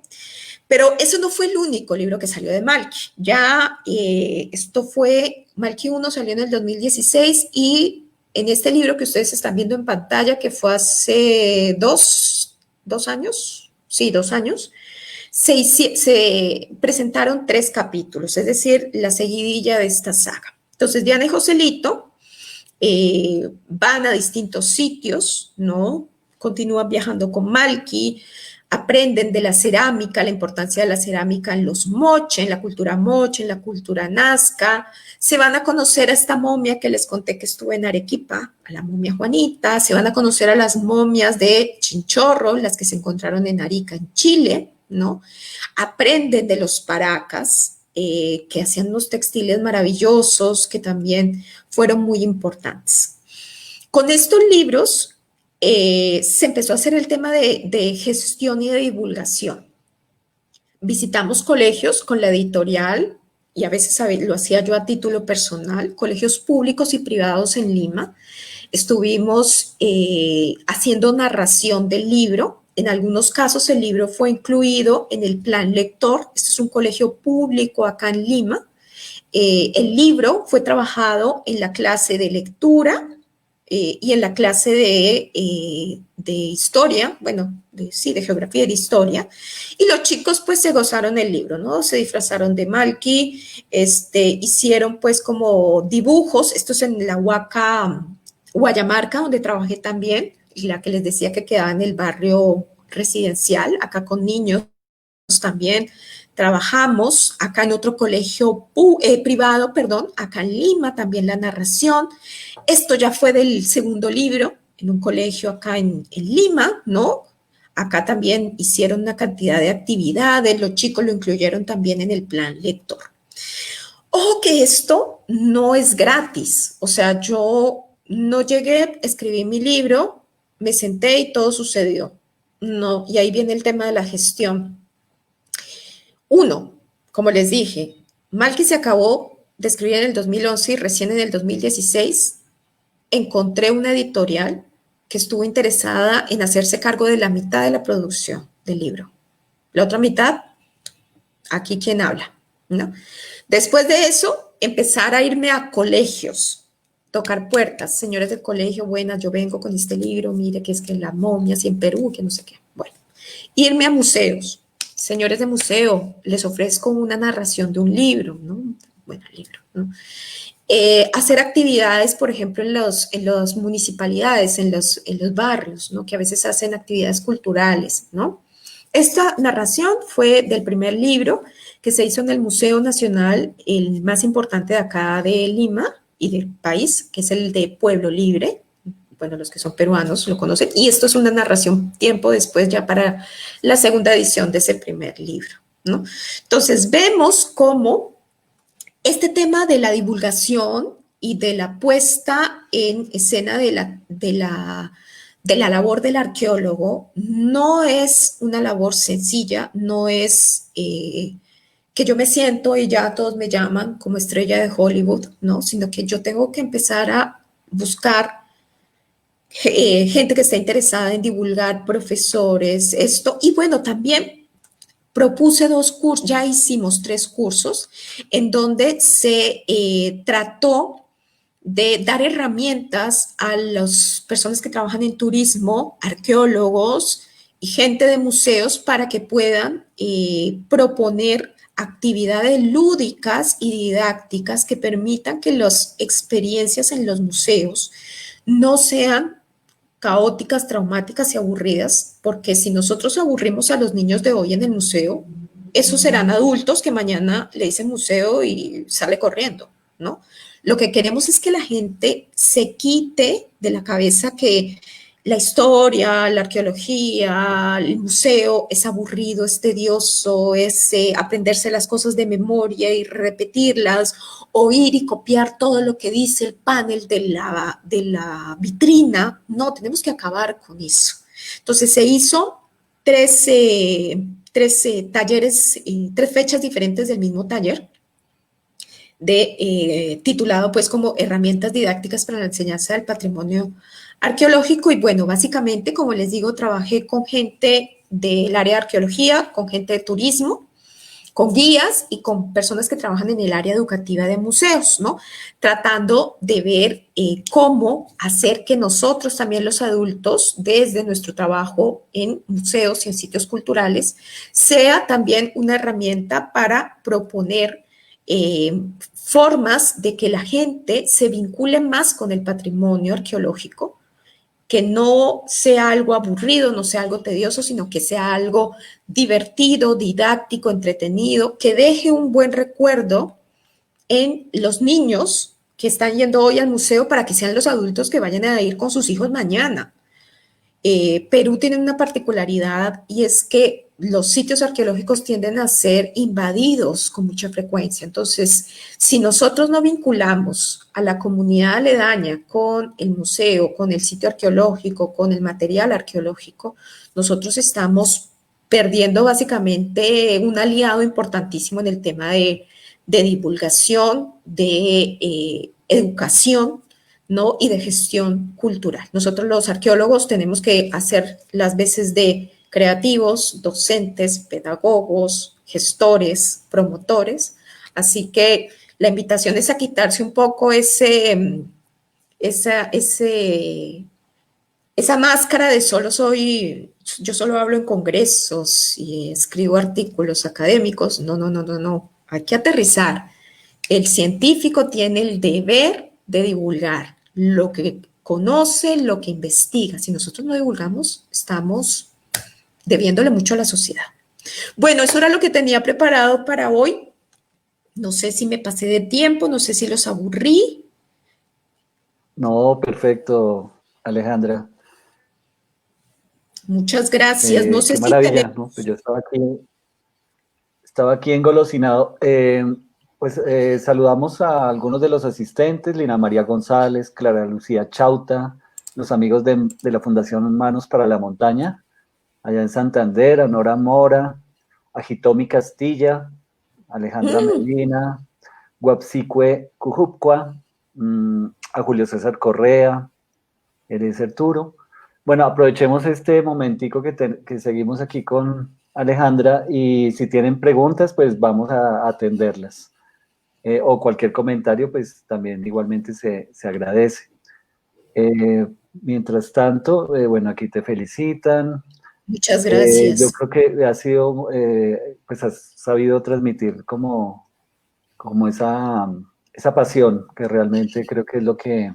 pero eso no fue el único libro que salió de Malky. Ya esto fue, Malky 1 salió en el 2016 y en este libro que ustedes están viendo en pantalla, que fue hace dos años, sí, 2 años, se presentaron 3 capítulos, es decir, la seguidilla de esta saga. Entonces, Diana y Joselito van a distintos sitios, ¿no? Continúan viajando con Malky, aprenden de la cerámica, la importancia de la cerámica en los moche, en la cultura nazca, se van a conocer a esta momia que les conté que estuvo en Arequipa, a la momia Juanita, se van a conocer a las momias de Chinchorro, las que se encontraron en Arica, en Chile, ¿no? Aprenden de los paracas, que hacían unos textiles maravillosos, que también fueron muy importantes. Con estos libros se empezó a hacer el tema de gestión y de divulgación. Visitamos colegios con la editorial, y a veces lo hacía yo a título personal, colegios públicos y privados en Lima. Estuvimos haciendo narración del libro. En algunos casos el libro fue incluido en el plan lector. Este es un colegio público acá en Lima. El libro fue trabajado en la clase de lectura y en la clase de historia, bueno, de geografía y de historia. Y los chicos pues se gozaron el libro, ¿no? Se disfrazaron de Malky, hicieron pues como dibujos. Esto es en la Huaca, Guayamarca, donde trabajé también, y la que les decía que quedaba en el barrio residencial, acá con niños también trabajamos, acá en otro colegio privado, perdón, acá en Lima también la narración. Esto ya fue del segundo libro, en un colegio acá en Lima, ¿no? Acá también hicieron una cantidad de actividades, los chicos lo incluyeron también en el plan lector. Ojo que esto no es gratis, o sea, yo no llegué, escribí mi libro, me senté y todo sucedió. No, y ahí viene el tema de la gestión. Uno, como les dije, Malky se acabó de escribir en el 2011 y recién en el 2016 encontré una editorial que estuvo interesada en hacerse cargo de la mitad de la producción del libro. La otra mitad, aquí quien habla, ¿no? Después de eso, empezar a irme a colegios, tocar puertas. Señores del colegio, buenas, yo vengo con este libro, mire que es que la momia, así en Perú, que no sé qué. Bueno, irme a museos. Señores de museo, les ofrezco una narración de un libro, ¿no? Bueno, libro, ¿no? Hacer actividades, por ejemplo, en las municipalidades, en los barrios, ¿no? Que a veces hacen actividades culturales, ¿no? Esta narración fue del primer libro que se hizo en el Museo Nacional, el más importante de acá de Lima y del país, que es el de Pueblo Libre. Bueno, los que son peruanos lo conocen. Y esto es una narración tiempo después ya para la segunda edición de ese primer libro, ¿no? Entonces, vemos cómo este tema de la divulgación y de la puesta en escena de la labor del arqueólogo no es una labor sencilla, no es que yo me siento y ya todos me llaman como estrella de Hollywood, ¿no? Sino que yo tengo que empezar a buscar gente que está interesada en divulgar, profesores, esto, y bueno, también propuse 2 cursos, ya hicimos 3 cursos, en donde se trató de dar herramientas a las personas que trabajan en turismo, arqueólogos y gente de museos para que puedan proponer actividades lúdicas y didácticas que permitan que las experiencias en los museos no sean caóticas, traumáticas y aburridas, porque si nosotros aburrimos a los niños de hoy en el museo, esos serán adultos que mañana le dicen museo y sale corriendo, ¿no? Lo que queremos es que la gente se quite de la cabeza que la historia, la arqueología, el museo es aburrido, es tedioso, es aprenderse las cosas de memoria y repetirlas, oír y copiar todo lo que dice el panel de la vitrina. No, tenemos que acabar con eso. Entonces se hizo 13 talleres, 3 fechas diferentes del mismo taller, titulado pues como herramientas didácticas para la enseñanza del patrimonio arqueológico. Y bueno, básicamente, como les digo, trabajé con gente del área de arqueología, con gente de turismo, con guías y con personas que trabajan en el área educativa de museos, ¿no? Tratando de ver cómo hacer que nosotros también los adultos, desde nuestro trabajo en museos y en sitios culturales, sea también una herramienta para proponer formas de que la gente se vincule más con el patrimonio arqueológico, que no sea algo aburrido, no sea algo tedioso, sino que sea algo divertido, didáctico, entretenido, que deje un buen recuerdo en los niños que están yendo hoy al museo para que sean los adultos que vayan a ir con sus hijos mañana. Perú tiene una particularidad y es que los sitios arqueológicos tienden a ser invadidos con mucha frecuencia. Entonces, si nosotros no vinculamos a la comunidad aledaña con el museo, con el sitio arqueológico, con el material arqueológico, nosotros estamos perdiendo básicamente un aliado importantísimo en el tema de divulgación, de educación, ¿no? Y de gestión cultural. Nosotros los arqueólogos tenemos que hacer las veces de creativos, docentes, pedagogos, gestores, promotores. Así que la invitación es a quitarse un poco esa máscara de yo solo hablo en congresos y escribo artículos académicos. No, no, no, no, no. Hay que aterrizar. El científico tiene el deber de divulgar lo que conoce, lo que investiga. Si nosotros no divulgamos, estamos debiéndole mucho a la sociedad. Bueno, eso era lo que tenía preparado para hoy. No sé si me pasé de tiempo, no sé si los aburrí. No, perfecto, Alejandra. Muchas gracias. No sé Qué si tenemos... maravilla, ¿no? Pues yo estaba aquí engolosinado. Saludamos a algunos de los asistentes, Lina María González, Clara Lucía Chauta, los amigos de la Fundación Manos para la Montaña, allá en Santander, a Nora Mora, a Hitomi Castilla, Alejandra Medina, Guapsicue Cujupcua, a Julio César Correa, Eliezer Turo. Bueno, aprovechemos este momentico que seguimos aquí con Alejandra y si tienen preguntas, pues vamos a atenderlas. O cualquier comentario, pues también igualmente se agradece. Mientras tanto, bueno, aquí te felicitan. Muchas Yo gracias. creo que ha sido, pues has sabido transmitir como esa pasión, que realmente creo que es lo que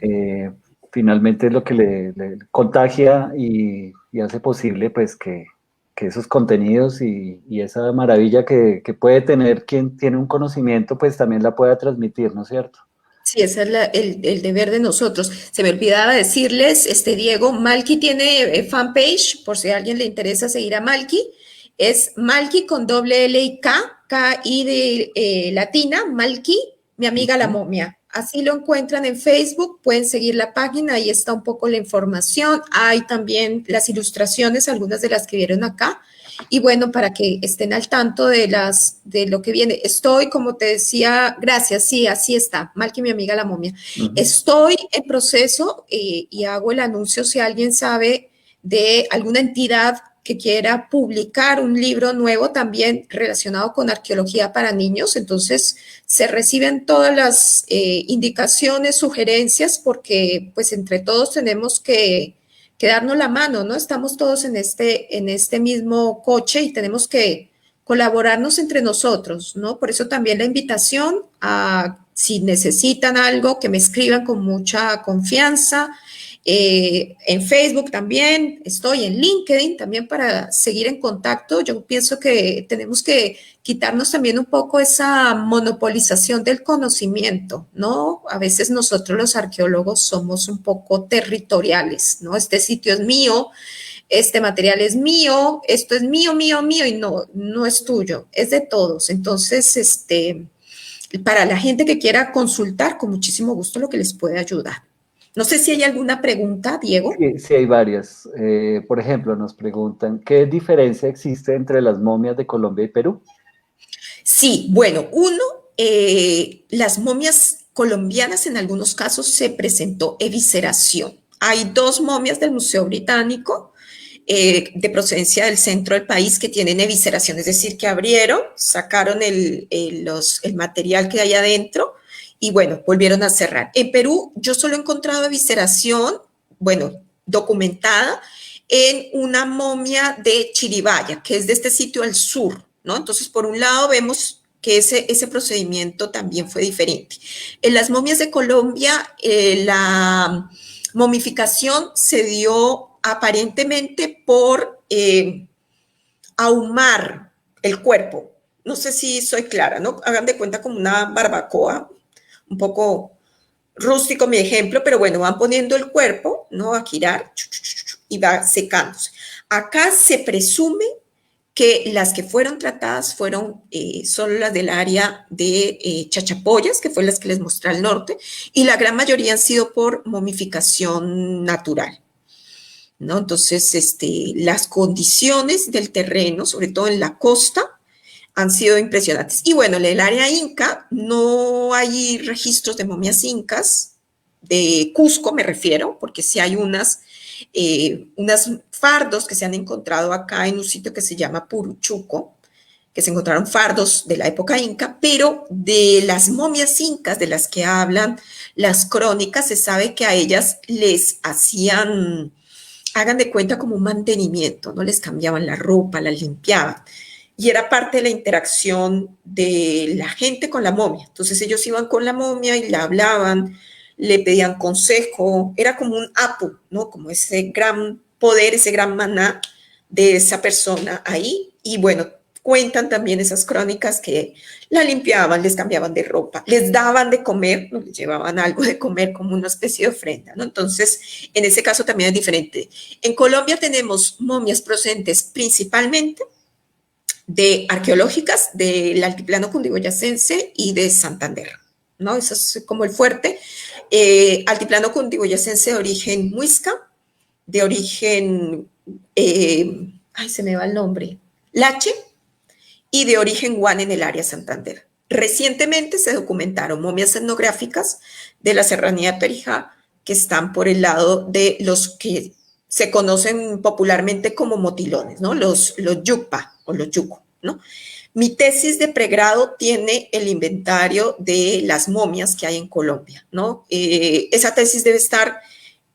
eh, finalmente es lo que le contagia y hace posible pues que esos contenidos y esa maravilla que puede tener quien tiene un conocimiento, pues también la pueda transmitir, ¿no es cierto? Sí, ese es el deber de nosotros. Se me olvidaba decirles, Diego, Malky tiene fanpage, por si a alguien le interesa seguir a Malky. Es Malky con doble L y K, K-I de latina, Malky, mi amiga la Ujú. momia. Así lo encuentran en Facebook, pueden seguir la página, ahí está un poco la información. Hay también las ilustraciones, algunas de las que vieron acá. Y bueno, para que estén al tanto de lo que viene. Estoy, como te decía, gracias, sí, así está, Malky, mi amiga la momia. Ujú. Estoy en proceso y hago el anuncio si alguien sabe de alguna entidad que quiera publicar un libro nuevo también relacionado con arqueología para niños. Entonces, se reciben todas las indicaciones, sugerencias, porque pues entre todos tenemos que darnos la mano, ¿no? Estamos todos en este mismo coche y tenemos que colaborarnos entre nosotros, ¿no? Por eso también la invitación a, si necesitan algo, que me escriban con mucha confianza. En Facebook también, estoy en LinkedIn también para seguir en contacto. Yo pienso que tenemos que quitarnos también un poco esa monopolización del conocimiento, ¿no? A veces nosotros los arqueólogos somos un poco territoriales, ¿no? Este sitio es mío, este material es mío, esto es mío, mío, mío, y no, no es tuyo, es de todos. Entonces, para la gente que quiera consultar, con muchísimo gusto lo que les puede ayudar. No sé si hay alguna pregunta, Diego. Sí, sí hay varias. Por ejemplo, nos preguntan, ¿qué diferencia existe entre las momias de Colombia y Perú? Sí, bueno, uno, las momias colombianas en algunos casos se presentó evisceración. Hay dos momias del Museo Británico de procedencia del centro del país que tienen evisceración, es decir, que abrieron, sacaron el material que hay adentro y bueno, volvieron a cerrar. En Perú yo solo he encontrado evisceración, bueno, documentada en una momia de Chiribaya, que es de este sitio al sur, ¿no? Entonces, por un lado vemos que ese procedimiento también fue diferente. En las momias de Colombia, la momificación se dio aparentemente por ahumar el cuerpo. No sé si soy clara, ¿no? Hagan de cuenta como una barbacoa, un poco rústico mi ejemplo, pero bueno, van poniendo el cuerpo, ¿no? A girar y va secándose. Acá se presume que las que fueron tratadas fueron solo las del área de Chachapoyas, que fue las que les mostré al norte, y la gran mayoría han sido por momificación natural, ¿no? Entonces, las condiciones del terreno, sobre todo en la costa, han sido impresionantes. Y bueno, en el área inca no hay registros de momias incas, de Cusco me refiero, porque sí hay unas fardos que se han encontrado acá en un sitio que se llama Puruchuco, que se encontraron fardos de la época inca, pero de las momias incas de las que hablan las crónicas, se sabe que a ellas les hacían, hagan de cuenta, como un mantenimiento, no les cambiaban la ropa, las limpiaban. Y era parte de la interacción de la gente con la momia. Entonces ellos iban con la momia y la hablaban, le pedían consejo, era como un apu, ¿no? Como ese gran poder, ese gran maná de esa persona ahí. Y bueno, cuentan también esas crónicas que la limpiaban, les cambiaban de ropa, les daban de comer, no les llevaban algo de comer como una especie de ofrenda, ¿no? Entonces, en ese caso también es diferente. En Colombia tenemos momias procedentes principalmente de arqueológicas del altiplano cundiboyacense y de Santander, ¿no? Eso es como el fuerte. Altiplano cundiboyacense de origen muisca, de origen, ay, se me va el nombre, Lache, y de origen guan en el área Santander. Recientemente se documentaron momias etnográficas de la serranía de Perijá que están por el lado de los que se conocen popularmente como motilones, ¿no? Los yucpa o los yuco, ¿no? Mi tesis de pregrado tiene el inventario de las momias que hay en Colombia, ¿no? Esa tesis debe estar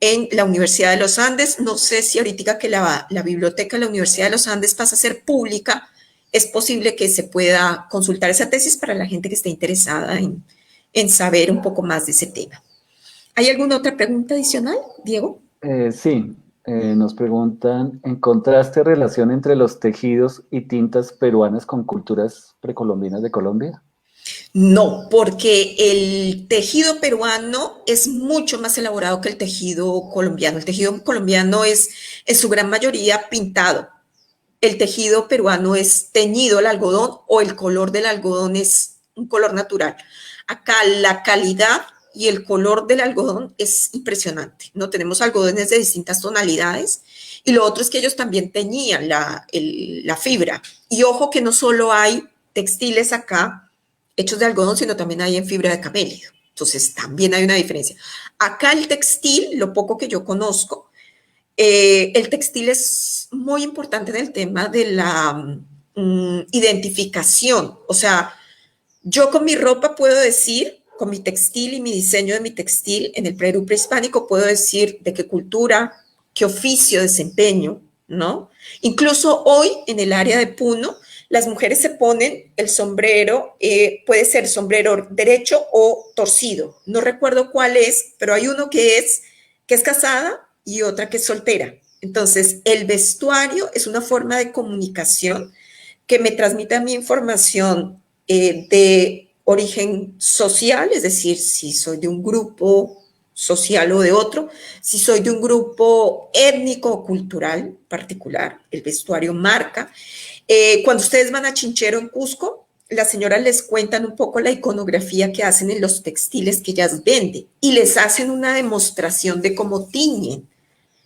en la Universidad de los Andes. No sé si ahorita que la biblioteca de la Universidad de los Andes pasa a ser pública, es posible que se pueda consultar esa tesis para la gente que esté interesada en saber un poco más de ese tema. ¿Hay alguna otra pregunta adicional, Diego? Sí, nos preguntan, ¿encontraste relación entre los tejidos y tintas peruanas con culturas precolombinas de Colombia? No, porque el tejido peruano es mucho más elaborado que el tejido colombiano. El tejido colombiano es en su gran mayoría pintado. El tejido peruano es teñido el algodón o el color del algodón es un color natural. Acá la calidad y el color del algodón es impresionante, ¿no? Tenemos algodones de distintas tonalidades y lo otro es que ellos también teñían la fibra. Y ojo que no solo hay textiles acá hechos de algodón, sino también hay en fibra de camello. Entonces también hay una diferencia. Acá el textil, lo poco que yo conozco, el textil es muy importante en el tema de la identificación. O sea, yo con mi ropa puedo decir, con mi textil y mi diseño de mi textil en el Perú prehispánico, puedo decir de qué cultura, qué oficio desempeño, ¿no? Incluso hoy en el área de Puno, las mujeres se ponen el sombrero, puede ser sombrero derecho o torcido. No recuerdo cuál es, pero hay uno que es casada y otra que es soltera. Entonces, el vestuario es una forma de comunicación que me transmite a mi información de origen social, es decir, si soy de un grupo social o de otro, si soy de un grupo étnico o cultural particular, el vestuario marca. Cuando ustedes van a Chinchero en Cusco, las señoras les cuentan un poco la iconografía que hacen en los textiles que ellas venden y les hacen una demostración de cómo tiñen.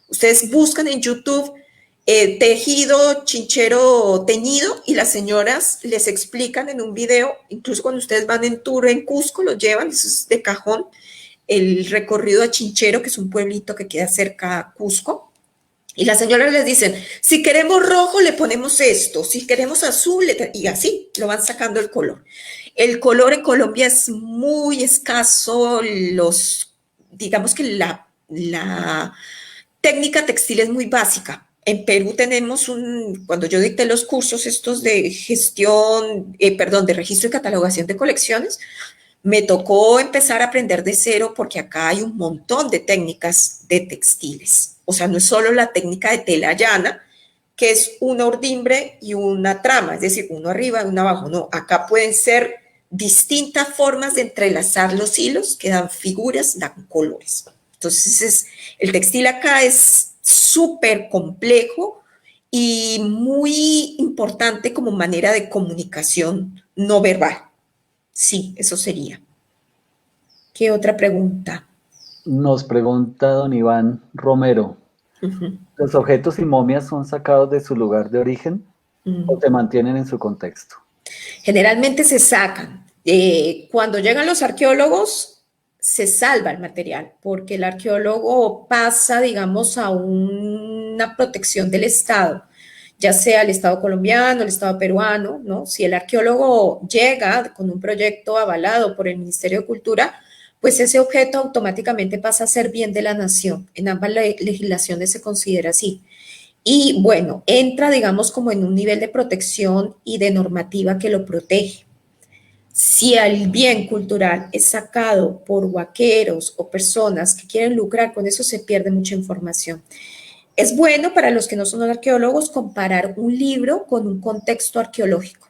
Ustedes buscan en YouTube tejido, chinchero teñido y las señoras les explican en un video, incluso cuando ustedes van en tour en Cusco, los llevan, eso es de cajón, el recorrido a Chinchero, que es un pueblito que queda cerca a Cusco, y las señoras les dicen, si queremos rojo le ponemos esto, si queremos azul, y así lo van sacando el color. El color en Colombia es muy escaso, digamos que la técnica textil es muy básica. En Perú tenemos cuando yo dicté los cursos estos de gestión, perdón, de registro y catalogación de colecciones, me tocó empezar a aprender de cero porque acá hay un montón de técnicas de textiles. O sea, no es solo la técnica de tela llana, que es una urdimbre y una trama, es decir, uno arriba y uno abajo. No, acá pueden ser distintas formas de entrelazar los hilos que dan figuras, dan colores. Entonces, el textil acá es súper complejo y muy importante como manera de comunicación no verbal. Sí, eso sería. ¿Qué otra pregunta? Nos pregunta don Iván Romero, Uh-huh. ¿los objetos y momias son sacados de su lugar de origen o se mantienen en su contexto? Generalmente se sacan. Cuando llegan los arqueólogos, se salva el material, porque el arqueólogo pasa, digamos, a una protección del Estado, ya sea el Estado colombiano, el Estado peruano, ¿no? Si el arqueólogo llega con un proyecto avalado por el Ministerio de Cultura, pues ese objeto automáticamente pasa a ser bien de la nación. En ambas legislaciones se considera así. Y bueno, entra, digamos, como en un nivel de protección y de normativa que lo protege. Si el bien cultural es sacado por huaqueros o personas que quieren lucrar con eso, se pierde mucha información. es bueno para los que no son arqueólogos comparar un libro con un contexto arqueológico.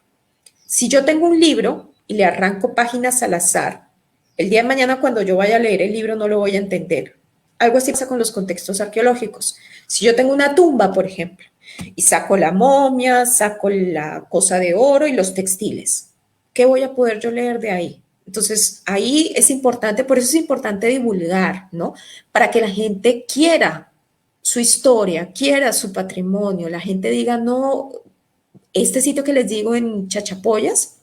Si yo tengo un libro y le arranco páginas al azar, el día de mañana cuando yo vaya a leer el libro no lo voy a entender. Algo así pasa con los contextos arqueológicos. Si yo tengo una tumba, por ejemplo, y saco la momia, saco la cosa de oro y los textiles, ¿qué voy a poder yo leer de ahí? Entonces, ahí es importante, por eso es importante divulgar, ¿no? Para que la gente quiera su historia, quiera su patrimonio, la gente diga, no, este sitio que les digo en Chachapoyas,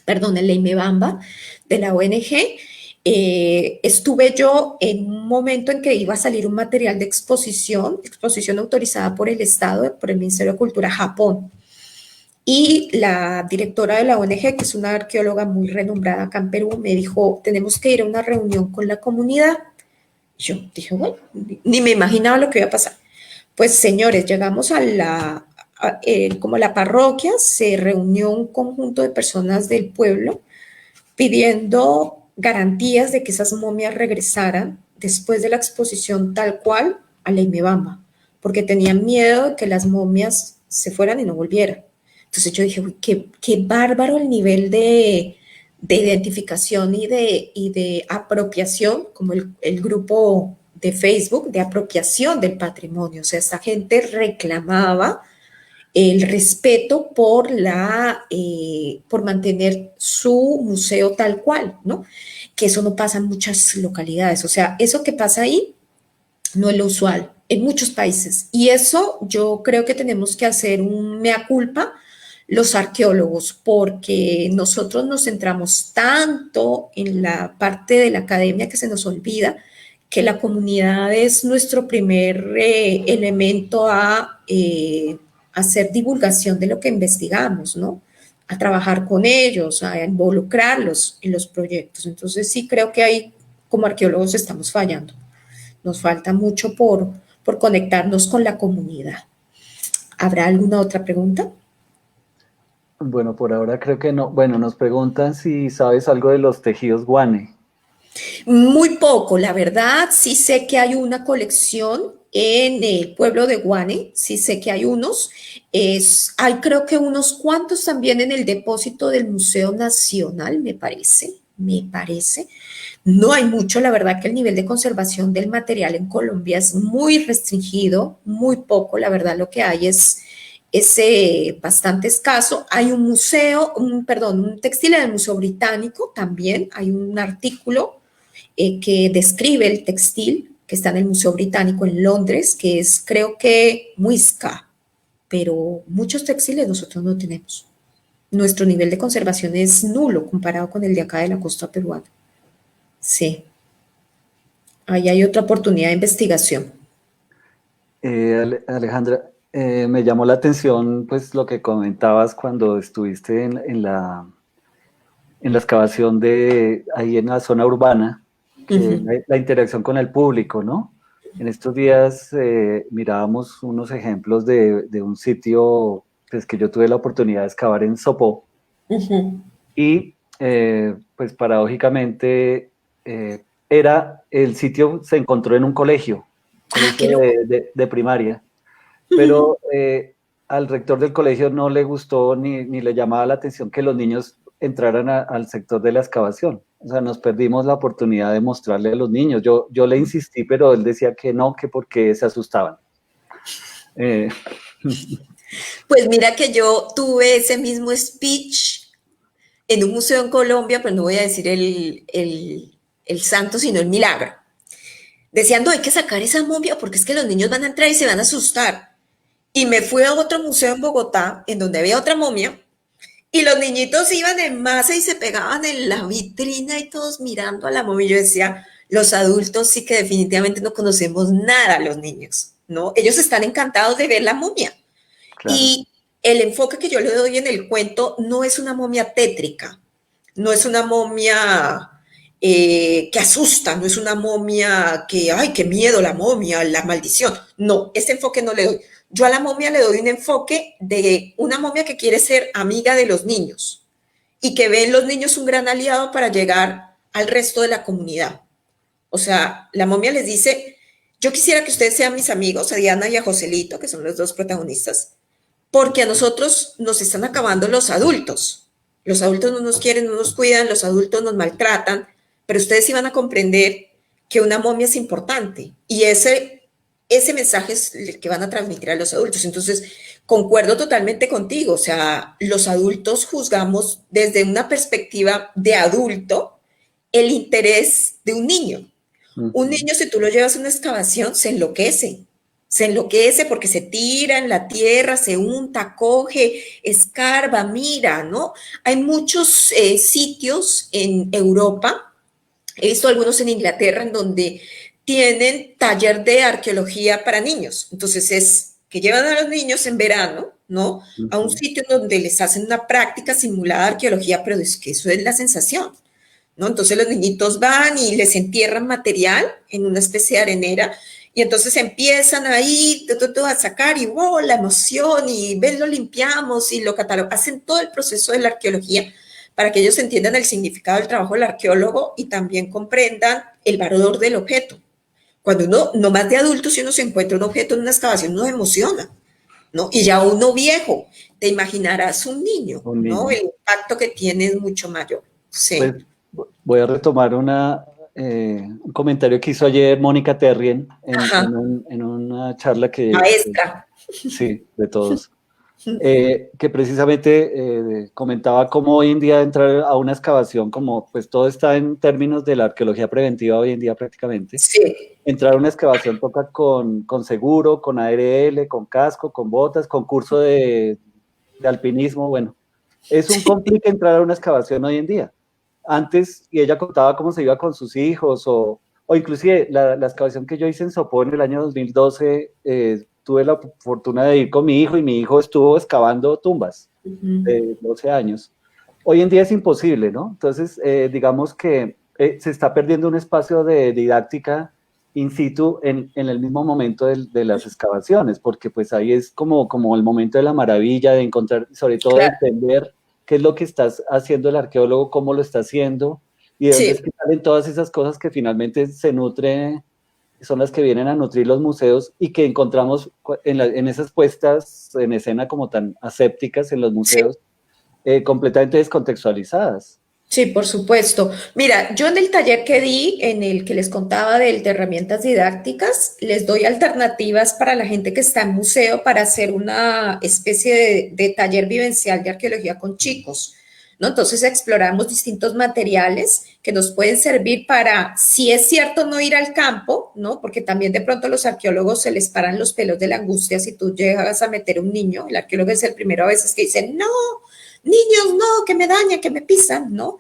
perdón, en Leimebamba, de la ONG, estuve yo en un momento en que iba a salir un material de exposición autorizada por el Estado, por el Ministerio de Cultura Japón. Y la directora de la ONG, que es una arqueóloga muy renombrada acá en Perú, me dijo, tenemos que ir a una reunión con la comunidad. Yo dije, bueno, ni me imaginaba lo que iba a pasar. Pues señores, llegamos como la parroquia, se reunió un conjunto de personas del pueblo pidiendo garantías de que esas momias regresaran después de la exposición tal cual a Leimebamba, porque tenían miedo de que las momias se fueran y no volvieran. Entonces yo dije, uy, qué bárbaro el nivel de identificación y de apropiación, como el grupo de Facebook, de apropiación del patrimonio. O sea, esta gente reclamaba el respeto por mantener su museo tal cual, ¿no? Que eso no pasa en muchas localidades. O sea, eso que pasa ahí no es lo usual en muchos países. Y eso yo creo que tenemos que hacer un mea culpa los arqueólogos, porque nosotros nos centramos tanto en la parte de la academia que se nos olvida que la comunidad es nuestro primer elemento a hacer divulgación de lo que investigamos, ¿no? A trabajar con ellos, a involucrarlos en los proyectos. Entonces sí creo que ahí como arqueólogos estamos fallando. Nos falta mucho por conectarnos con la comunidad. ¿Habrá alguna otra pregunta? Bueno, por ahora creo que no. Bueno, nos preguntan si sabes algo de los tejidos guane. Muy poco, la verdad. Sí sé que hay una colección en el pueblo de Guane, sí sé que hay unos. Hay creo que unos cuantos también en el depósito del Museo Nacional, me parece, me parece. No hay mucho, la verdad que el nivel de conservación del material en Colombia es muy restringido, muy poco, la verdad lo que hay es bastante escaso. Hay un museo, perdón, un textil en el Museo Británico también, hay un artículo que describe el textil que está en el Museo Británico en Londres, que es creo que Muisca, pero muchos textiles nosotros no tenemos. Nuestro nivel de conservación es nulo comparado con el de acá de la costa peruana. Sí, ahí hay otra oportunidad de investigación. Alejandra, me llamó la atención pues lo que comentabas cuando estuviste en la excavación de ahí en la zona urbana, que Ujú. la interacción con el público, ¿no? En estos días mirábamos unos ejemplos de un sitio pues, que yo tuve la oportunidad de excavar en Sopó Ujú. y pues paradójicamente era el sitio se encontró en un colegio, Ah, qué colegio loco. de primaria, pero al rector del colegio no le gustó ni le llamaba la atención que los niños entraran al sector de la excavación. O sea, nos perdimos la oportunidad de mostrarle a los niños. Yo le insistí, pero él decía que no, que porque se asustaban. Eh, Pues mira que yo tuve ese mismo speech en un museo en Colombia, pero no voy a decir el santo, sino el milagro. Decían, no, hay que sacar esa momia porque es que los niños van a entrar y se van a asustar. Y me fui a otro museo en Bogotá, en donde había otra momia, y los niñitos iban en masa y se pegaban en la vitrina y todos mirando a la momia. Y yo decía, los adultos sí que definitivamente no conocemos nada a los niños, ¿no? Ellos están encantados de ver la momia. claro, Y el enfoque que yo le doy en el cuento no es una momia tétrica, no es una momia que asusta, no es una momia que, ay, qué miedo la momia, la maldición. No, ese enfoque no le doy. Yo a la momia le doy un enfoque de una momia que quiere ser amiga de los niños y que ve en los niños un gran aliado para llegar al resto de la comunidad. O sea, la momia les dice, yo quisiera que ustedes sean mis amigos, a Diana y a Joselito, que son los dos protagonistas, porque a nosotros nos están acabando los adultos. Los adultos no nos quieren, no nos cuidan, los adultos nos maltratan, pero ustedes iban a comprender que una momia es importante y ese mensaje es el que van a transmitir a los adultos. Entonces, concuerdo totalmente contigo, o sea, los adultos juzgamos desde una perspectiva de adulto el interés de un niño. Un niño, si tú lo llevas a una excavación, se enloquece porque se tira en la tierra, se unta, coge, escarba, mira, ¿no? Hay muchos sitios en Europa, he visto algunos en Inglaterra, en donde tienen taller de arqueología para niños. Entonces es que llevan a los niños en verano, ¿no? A un sitio donde les hacen una práctica simulada de arqueología, pero es que eso es la sensación, ¿no? Entonces los niñitos van y les entierran material en una especie de arenera y entonces empiezan ahí a sacar y wow, la emoción y ven, lo limpiamos y lo catalogamos, hacen todo el proceso de la arqueología para que ellos entiendan el significado del trabajo del arqueólogo y también comprendan el valor del objeto. Cuando uno, no más de adulto, si uno se encuentra un objeto en una excavación, uno se emociona, ¿no? Y ya uno viejo, te imaginarás un niño, Un ¿no? niño. El impacto que tiene es mucho mayor. Pues Sí. voy a retomar un comentario que hizo ayer Mónica Terrien Ajá. en una charla Maestra. sí, de todos, que precisamente comentaba cómo hoy en día entrar a una excavación, como pues todo está en términos de la arqueología preventiva hoy en día prácticamente, Sí, entrar a una excavación toca con seguro, con ARL, con casco, con botas, con curso de alpinismo, bueno, es un complique entrar a una excavación hoy en día. Antes, y ella contaba cómo se iba con sus hijos, o inclusive la excavación que yo hice en Sopó en el año 2012, tuve la fortuna de ir con mi hijo y mi hijo estuvo excavando tumbas de 12 años. Hoy en día es imposible, ¿no? Entonces, digamos que se está perdiendo un espacio de didáctica in situ en el mismo momento de las excavaciones, porque pues ahí es como el momento de la maravilla, de encontrar, sobre todo de claro. entender qué es lo que está haciendo el arqueólogo, cómo lo está haciendo, y de dónde es Sí, que salen todas esas cosas que finalmente se nutre, son las que vienen a nutrir los museos y que encontramos en esas puestas en escena como tan asépticas en los sí. museos, completamente descontextualizadas. Sí, por supuesto. Mira, yo en el taller que di, en el que les contaba de herramientas didácticas, les doy alternativas para la gente que está en museo para hacer una especie de taller vivencial de arqueología con chicos, ¿no? Entonces exploramos distintos materiales que nos pueden servir para, si es cierto, no ir al campo, ¿no? Porque también de pronto a los arqueólogos se les paran los pelos de la angustia si tú llegas a meter un niño. El arqueólogo es el primero a veces que dice, no, niños, no, que me dañan, que me pisan, ¿no?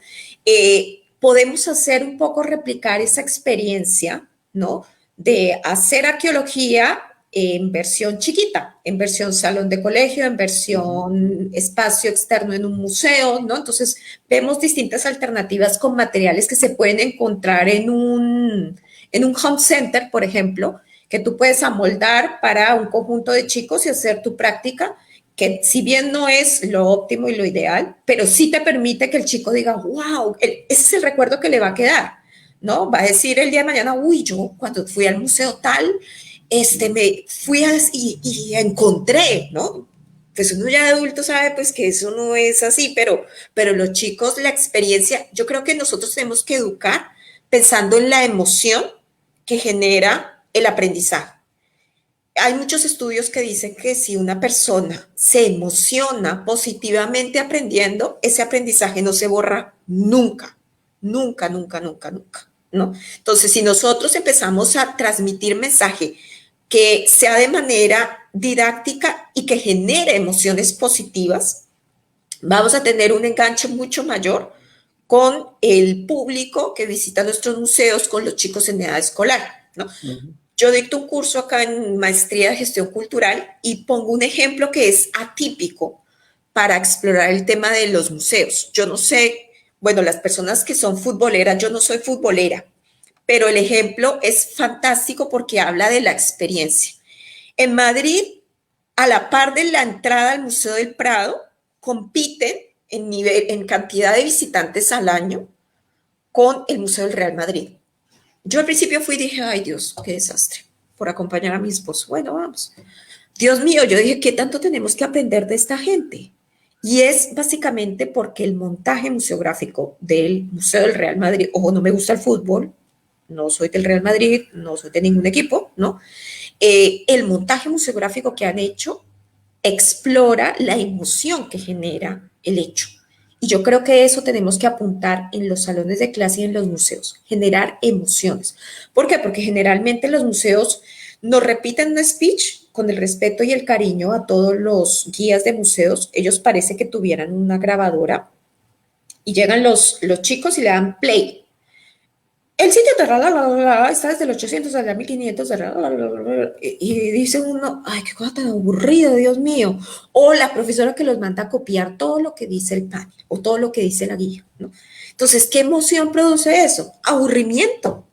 Podemos hacer un poco replicar esa experiencia, ¿no? De hacer arqueología en versión chiquita, en versión salón de colegio, en versión espacio externo en un museo, ¿no? Entonces, vemos distintas alternativas con materiales que se pueden encontrar en un home center, por ejemplo, que tú puedes amoldar para un conjunto de chicos y hacer tu práctica que si bien no es lo óptimo y lo ideal, pero sí te permite que el chico diga, wow, ese es el recuerdo que le va a quedar, ¿no? Va a decir el día de mañana, uy, yo cuando fui al museo tal, me fui y encontré, ¿no? Pues uno ya de adulto sabe pues que eso no es así, pero los chicos, la experiencia, yo creo que nosotros tenemos que educar pensando en la emoción que genera el aprendizaje. Hay muchos estudios que dicen que si una persona se emociona positivamente aprendiendo, ese aprendizaje no se borra nunca, nunca, nunca, nunca, nunca, ¿no? Entonces, si nosotros empezamos a transmitir mensaje que sea de manera didáctica y que genere emociones positivas, vamos a tener un enganche mucho mayor con el público que visita nuestros museos, con los chicos en edad escolar, ¿no? Uh -huh. Yo dicto un curso acá en Maestría de Gestión Cultural y pongo un ejemplo que es atípico para explorar el tema de los museos. Yo no sé, bueno, las personas que son futboleras, yo no soy futbolera, pero el ejemplo es fantástico porque habla de la experiencia. En Madrid, a la par de la entrada al Museo del Prado, compiten en cantidad de visitantes al año con el Museo del Real Madrid. Yo al principio fui y dije, ay Dios, qué desastre. por acompañar a mi esposo. Bueno, vamos. Dios mío, yo dije, ¿qué tanto tenemos que aprender de esta gente? Y es básicamente porque el montaje museográfico del Museo del Real Madrid, ojo, no me gusta el fútbol, no soy del Real Madrid, no soy de ningún equipo, ¿no? El montaje museográfico que han hecho explora la emoción que genera el hecho. Y yo creo que eso tenemos que apuntar en los salones de clase y en los museos, generar emociones. ¿Por qué? Porque generalmente los museos nos repiten un speech con el respeto y el cariño a todos los guías de museos. Ellos parece que tuvieran una grabadora y llegan los chicos y le dan play. El sitio está desde el 800 hasta el 1500 y dice uno, ay, qué cosa tan aburrida, Dios mío. O la profesora que los manda a copiar todo lo que dice el panel o todo lo que dice la guía, ¿no? Entonces, ¿qué emoción produce eso? Aburrimiento.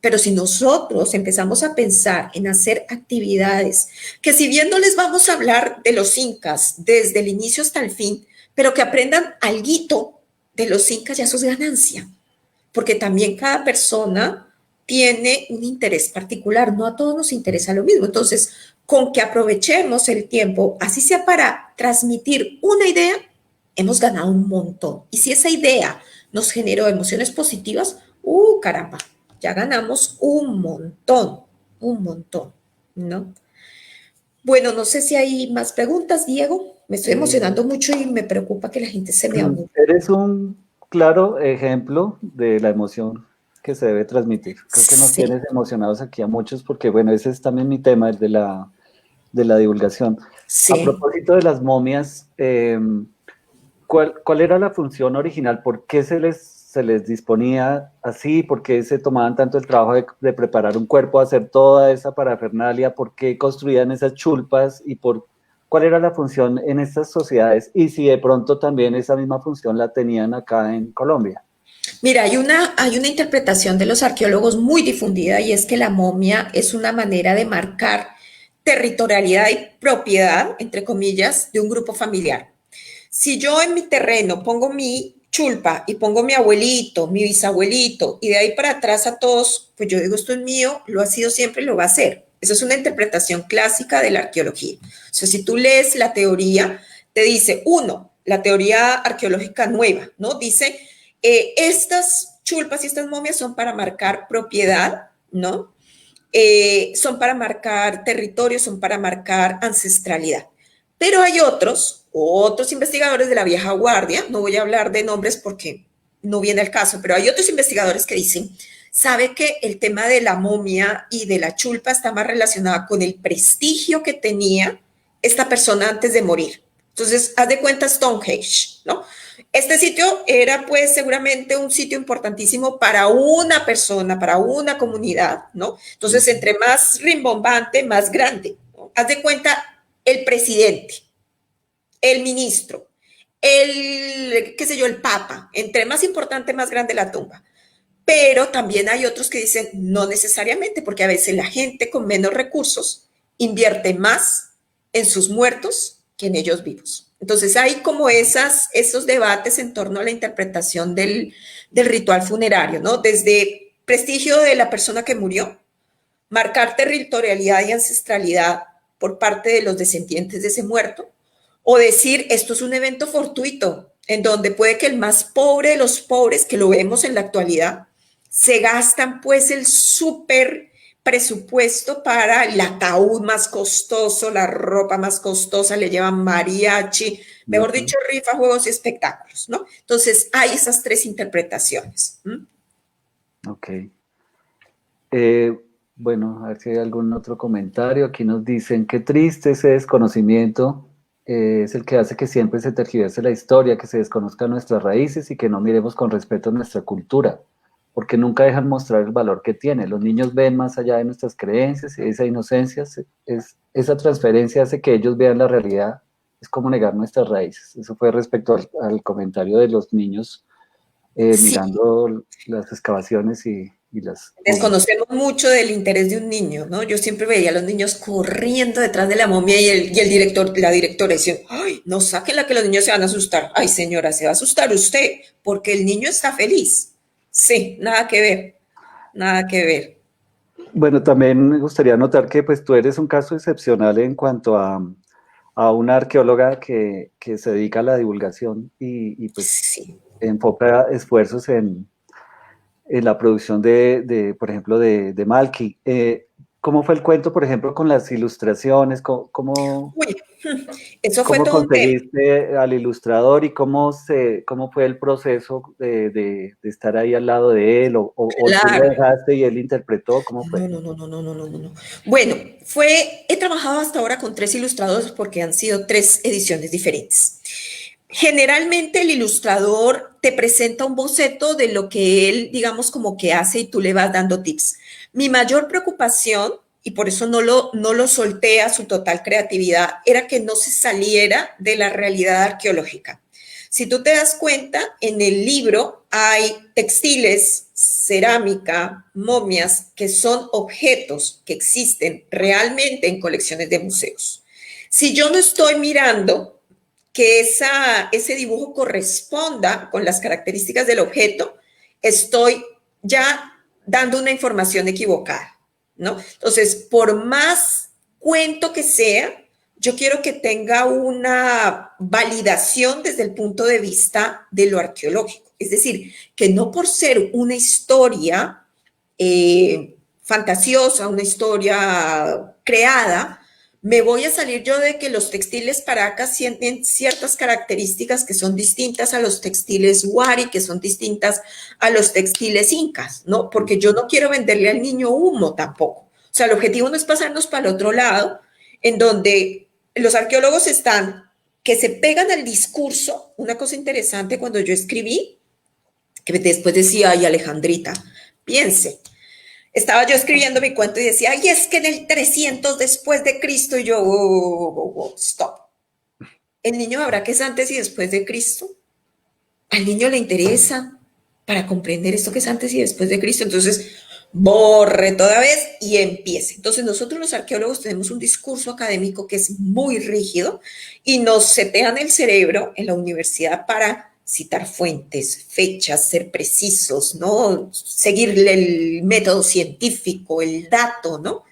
Pero si nosotros empezamos a pensar en hacer actividades que si bien no les vamos a hablar de los incas desde el inicio hasta el fin, pero que aprendan alguito de los incas, ya eso es ganancia, porque también cada persona tiene un interés particular, no a todos nos interesa lo mismo. Entonces, con que aprovechemos el tiempo, así sea para transmitir una idea, hemos ganado un montón. Y si esa idea nos generó emociones positivas, caramba, ya ganamos un montón, ¿no? Bueno, no sé si hay más preguntas, Diego. Me estoy emocionando mucho y me preocupa que la gente se me aburra. Eres un claro ejemplo de la emoción que se debe transmitir. Creo que nos Sí, tienes emocionados aquí a muchos porque, bueno, ese es también mi tema, el de la divulgación. A sí. propósito de las momias, ¿cuál era la función original? ¿Por qué se les disponía así? ¿Por qué se tomaban tanto el trabajo de preparar un cuerpo, hacer toda esa parafernalia? ¿Por qué construían esas chulpas? ¿Cuál era la función en estas sociedades? Y si de pronto también esa misma función la tenían acá en Colombia. Mira, hay una interpretación de los arqueólogos muy difundida y es que la momia es una manera de marcar territorialidad y propiedad, entre comillas, de un grupo familiar. Si yo en mi terreno pongo mi chulpa y pongo mi abuelito, mi bisabuelito y de ahí para atrás a todos, pues yo digo esto es mío, lo ha sido siempre y lo va a ser. Esa es una interpretación clásica de la arqueología. O sea, si tú lees la teoría, te dice, uno, la teoría arqueológica nueva, ¿no? Dice, estas chulpas y estas momias son para marcar propiedad, ¿no? Son para marcar territorio, son para marcar ancestralidad. Pero hay otros investigadores de la vieja guardia, no voy a hablar de nombres porque no viene el caso, pero hay otros investigadores que dicen, sabe que el tema de la momia y de la chulpa está más relacionada con el prestigio que tenía esta persona antes de morir. Entonces, haz de cuenta Stonehenge, ¿no? Este sitio era pues seguramente un sitio importantísimo para una persona, para una comunidad, ¿no? Entonces, entre más rimbombante, más grande, ¿no? Haz de cuenta el presidente, el ministro, qué sé yo, el papa, entre más importante, más grande la tumba. Pero también hay otros que dicen no necesariamente, porque a veces la gente con menos recursos invierte más en sus muertos que en ellos vivos. Entonces hay como esos debates en torno a la interpretación del ritual funerario, ¿no? Desde prestigio de la persona que murió, marcar territorialidad y ancestralidad por parte de los descendientes de ese muerto, o decir esto es un evento fortuito, en donde puede que el más pobre de los pobres, que lo vemos en la actualidad, se gastan pues el súper presupuesto para el ataúd más costoso, la ropa más costosa, le llevan mariachi, mejor dicho, rifa, juegos y espectáculos, ¿no? Entonces hay esas tres interpretaciones. Ok. Eh, bueno, a ver si hay algún otro comentario. Aquí nos dicen, qué triste ese desconocimiento es el que hace que siempre se tergiverse la historia, que se desconozcan nuestras raíces y que no miremos con respeto a nuestra cultura, porque nunca dejan mostrar el valor que tiene. Los niños ven más allá de nuestras creencias y esa inocencia, esa transferencia hace que ellos vean la realidad. Es como negar nuestras raíces. Eso fue respecto al comentario de los niños Sí, mirando las excavaciones y las momias. desconocemos mucho del interés de un niño, ¿no? Yo siempre veía a los niños corriendo detrás de la momia y el director, la directora decía, ay, no sáquenla que los niños se van a asustar. Ay, señora, se va a asustar usted porque el niño está feliz. Sí, nada que ver, nada que ver. Bueno, también me gustaría notar que pues tú eres un caso excepcional en cuanto a una arqueóloga que se dedica a la divulgación pues Sí. enfoca esfuerzos en la producción por ejemplo, de Malky. ¿Cómo fue el cuento, por ejemplo, con las ilustraciones? Uy, eso fue ¿Cómo todo un tema. conseguiste al ilustrador y cómo fue el proceso de estar ahí al lado de él? O tú lo Claro. dejaste y él interpretó? ¿Cómo fue? No, no, no, no, no, no, no, no, no. Bueno, he trabajado hasta ahora con 3 ilustradores porque han sido 3 ediciones diferentes. Generalmente el ilustrador te presenta un boceto de lo que él, digamos, como que hace y tú le vas dando tips. Mi mayor preocupación, y por eso no lo solté a su total creatividad, era que no se saliera de la realidad arqueológica. Si tú te das cuenta, en el libro hay textiles, cerámica, momias, que son objetos que existen realmente en colecciones de museos. Si yo no estoy mirando que ese dibujo corresponda con las características del objeto, estoy ya dando una información equivocada, ¿no? Entonces, por más cuento que sea, yo quiero que tenga una validación desde el punto de vista de lo arqueológico. Es decir, que no por ser una historia fantasiosa, una historia creada, me voy a salir yo de que los textiles paracas tienen ciertas características que son distintas a los textiles wari, que son distintas a los textiles incas, ¿no? Porque yo no quiero venderle al niño humo tampoco. O sea, el objetivo no es pasarnos para el otro lado, en donde los arqueólogos están, que se pegan al discurso. Una cosa interesante cuando yo escribí, que después decía, ay, Alejandrita, piense, estaba yo escribiendo mi cuento y decía, ay, es que en el 300 después de Cristo, y yo, stop. ¿El niño habrá que es antes y después de Cristo? ¿Al niño le interesa para comprender esto que es antes y después de Cristo? Entonces, borre toda vez y empiece. Entonces, nosotros los arqueólogos tenemos un discurso académico que es muy rígido y nos setean el cerebro en la universidad para citar fuentes, fechas, ser precisos, ¿no? Seguir el método científico, el dato, ¿no?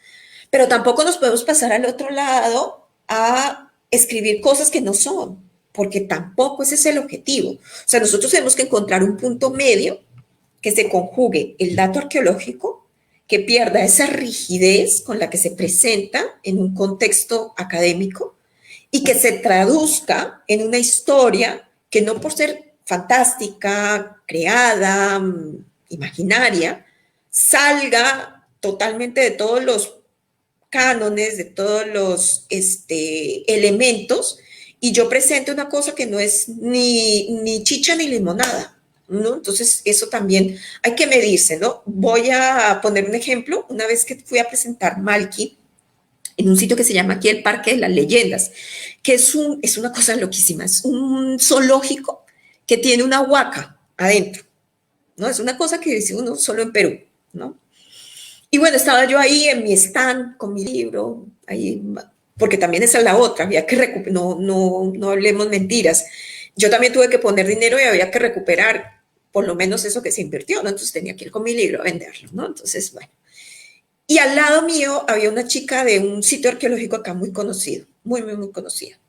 Pero tampoco nos podemos pasar al otro lado a escribir cosas que no son, porque tampoco ese es el objetivo. O sea, nosotros tenemos que encontrar un punto medio que se conjugue el dato arqueológico, que pierda esa rigidez con la que se presenta en un contexto académico y que se traduzca en una historia que no por ser fantástica, creada, imaginaria, salga totalmente de todos los cánones, de todos los elementos, y yo presento una cosa que no es ni chicha ni limonada, ¿no? Entonces, eso también hay que medirse, ¿no? Voy a poner un ejemplo. Una vez que fui a presentar Malky en un sitio que se llama aquí el Parque de las Leyendas, que es una cosa loquísima, es un zoológico que tiene una huaca adentro, ¿no? Es una cosa que dice uno solo en Perú, ¿no? Y bueno, estaba yo ahí en mi stand con mi libro, ahí, porque también esa es la otra, había que recuperar, no hablemos mentiras. Yo también tuve que poner dinero y había que recuperar por lo menos eso que se invirtió, ¿no? Entonces tenía que ir con mi libro a venderlo, ¿no? Entonces, bueno. Y al lado mío había una chica de un sitio arqueológico acá muy conocido, muy, muy, muy conocida.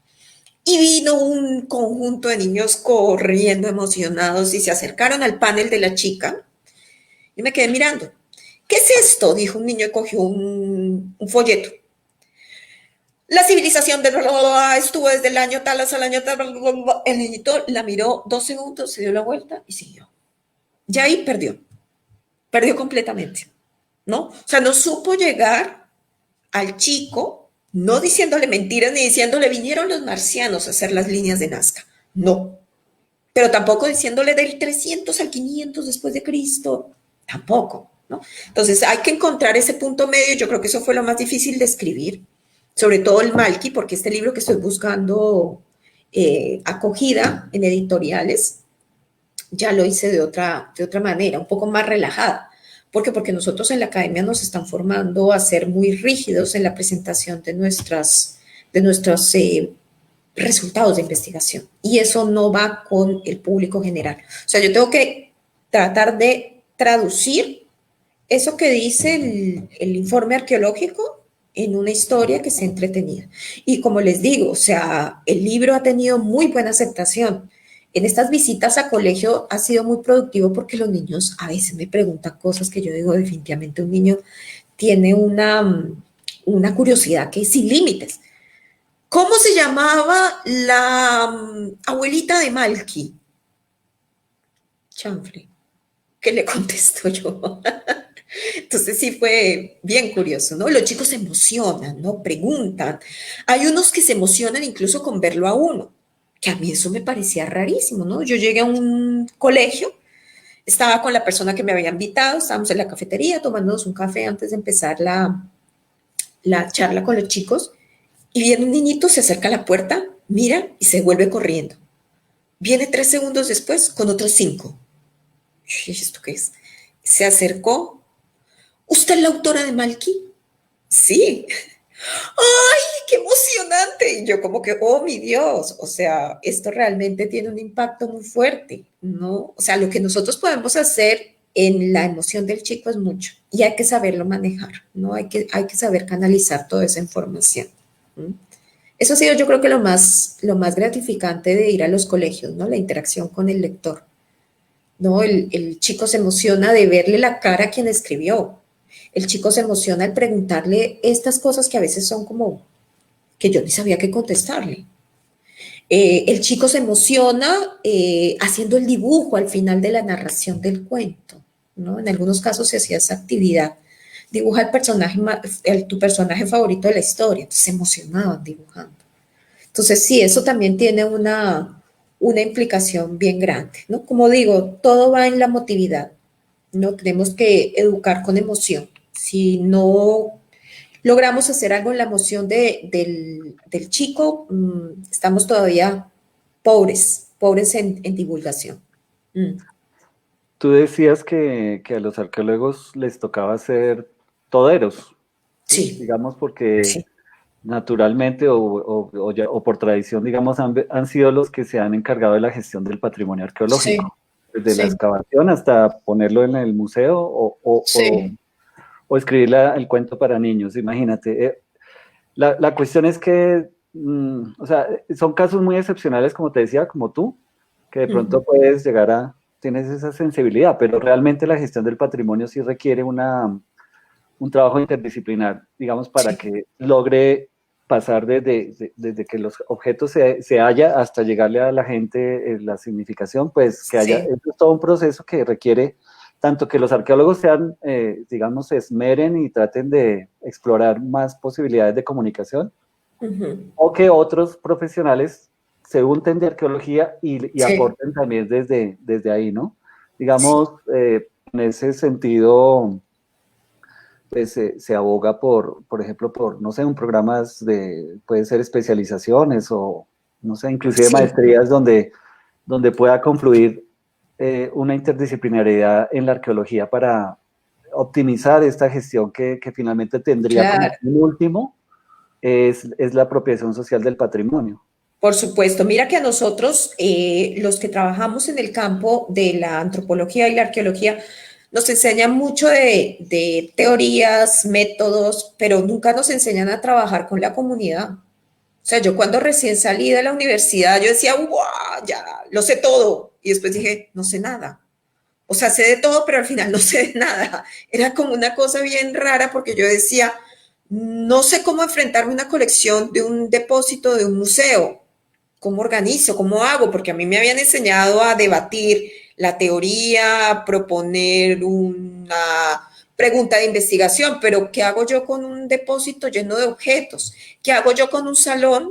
Y vino un conjunto de niños corriendo, emocionados, y se acercaron al panel de la chica. Y me quedé mirando. ¿Qué es esto? Dijo un niño y cogió un folleto. La civilización de estuvo desde el año tal hasta el año tal. El niñito la miró 2 segundos, se dio la vuelta y siguió. Ya ahí perdió completamente, ¿no? O sea, no supo llegar al chico, no diciéndole mentiras ni diciéndole vinieron los marcianos a hacer las líneas de Nazca. No. Pero tampoco diciéndole del 300 al 500 después de Cristo. Tampoco, ¿no? Entonces hay que encontrar ese punto medio. Yo creo que eso fue lo más difícil de escribir, sobre todo el Malky, porque este libro que estoy buscando acogida en editoriales, ya lo hice de otra manera, un poco más relajada. ¿Por qué? Porque nosotros en la academia nos están formando a ser muy rígidos en la presentación de nuestros resultados de investigación. Y eso no va con el público general. O sea, yo tengo que tratar de traducir eso que dice el informe arqueológico en una historia que sea entretenida. Y como les digo, o sea, el libro ha tenido muy buena aceptación. En estas visitas a colegio ha sido muy productivo porque los niños a veces me preguntan cosas que yo digo, definitivamente un niño tiene una curiosidad que es sin límites. ¿Cómo se llamaba la abuelita de Malky? Chanfle. ¿Qué le contesto yo? Entonces sí fue bien curioso, ¿no? Los chicos se emocionan, ¿no? Preguntan. Hay unos que se emocionan incluso con verlo a uno, que a mí eso me parecía rarísimo, ¿no? Yo llegué a un colegio, estaba con la persona que me había invitado, estábamos en la cafetería tomándonos un café antes de empezar la charla con los chicos, y viene un niñito, se acerca a la puerta, mira y se vuelve corriendo. Viene 3 segundos después con otros 5. ¿Esto qué es? Se acercó. ¿Usted es la autora de Malky? Sí. ¡Ay, qué emocionante! Y yo como que, oh, mi Dios, o sea, esto realmente tiene un impacto muy fuerte, ¿no? O sea, lo que nosotros podemos hacer en la emoción del chico es mucho y hay que saberlo manejar, ¿no? Hay que saber canalizar toda esa información. ¿Mm? Eso ha sido yo creo que lo más gratificante de ir a los colegios, ¿no? La interacción con el lector, ¿no? El chico se emociona de verle la cara a quien escribió. El chico se emociona al preguntarle estas cosas que a veces son como que yo ni sabía qué contestarle. El chico se emociona haciendo el dibujo al final de la narración del cuento, ¿no? En algunos casos se hacía esa actividad. Dibuja tu personaje favorito de la historia. Entonces se emocionaban dibujando. Entonces sí, eso también tiene una implicación bien grande, ¿no? Como digo, todo va en la emotividad, ¿no? Tenemos que educar con emoción. Si no logramos hacer algo en la emoción del chico, estamos todavía pobres en divulgación. Mm. Tú decías que a los arqueólogos les tocaba ser toderos, ¿sí? Sí, Digamos porque sí, naturalmente o por tradición, digamos, han sido los que se han encargado de la gestión del patrimonio sí, arqueológico, desde la sí, excavación hasta ponerlo en el museo sí. o escribir el cuento para niños, imagínate. La cuestión es que, o sea, son casos muy excepcionales, como te decía, como tú, que de pronto Ujú. puedes llegar tienes esa sensibilidad, pero realmente la gestión del patrimonio sí requiere un trabajo interdisciplinar, digamos, para Sí, que logre pasar desde que los objetos se halla hasta llegarle a la gente la significación, pues que haya, sí. eso es todo un proceso que requiere tanto que los arqueólogos sean, digamos, se esmeren y traten de explorar más posibilidades de comunicación, Ujú. o que otros profesionales se unten de arqueología y Sí, aporten también desde ahí, ¿no? sí. Digamos, en ese sentido pues se aboga por ejemplo, no sé, un programas puede ser especializaciones o, no sé, inclusive Sí. maestrías donde pueda confluir una interdisciplinariedad en la arqueología para optimizar esta gestión que finalmente tendría como Claro. fin último es la apropiación social del patrimonio. Por supuesto, mira que a nosotros, los que trabajamos en el campo de la antropología y la arqueología, nos enseñan mucho de teorías, métodos, pero nunca nos enseñan a trabajar con la comunidad. O sea, yo cuando recién salí de la universidad, yo decía, ¡guau! Ya lo sé todo. Y después dije, no sé nada. O sea, sé de todo, pero al final no sé de nada. Era como una cosa bien rara porque yo decía, no sé cómo enfrentarme a una colección de un depósito de un museo. ¿Cómo organizo? ¿Cómo hago? Porque a mí me habían enseñado a debatir la teoría, a proponer una pregunta de investigación, pero ¿qué hago yo con un depósito lleno de objetos? ¿Qué hago yo con un salón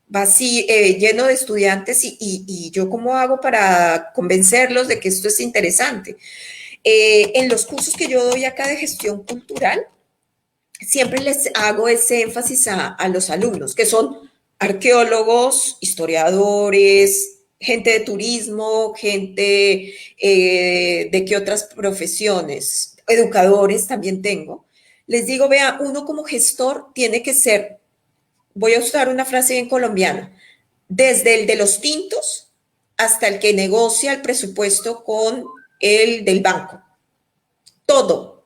vacío, lleno de estudiantes y yo cómo hago para convencerlos de que esto es interesante? En los cursos que yo doy acá de gestión cultural, siempre les hago ese énfasis a los alumnos, que son arqueólogos, historiadores, gente de turismo, gente de qué otras profesiones, educadores también tengo. Les digo, vea, uno como gestor tiene que ser, voy a usar una frase bien colombiana, desde el de los tintos hasta el que negocia el presupuesto con el del banco. Todo,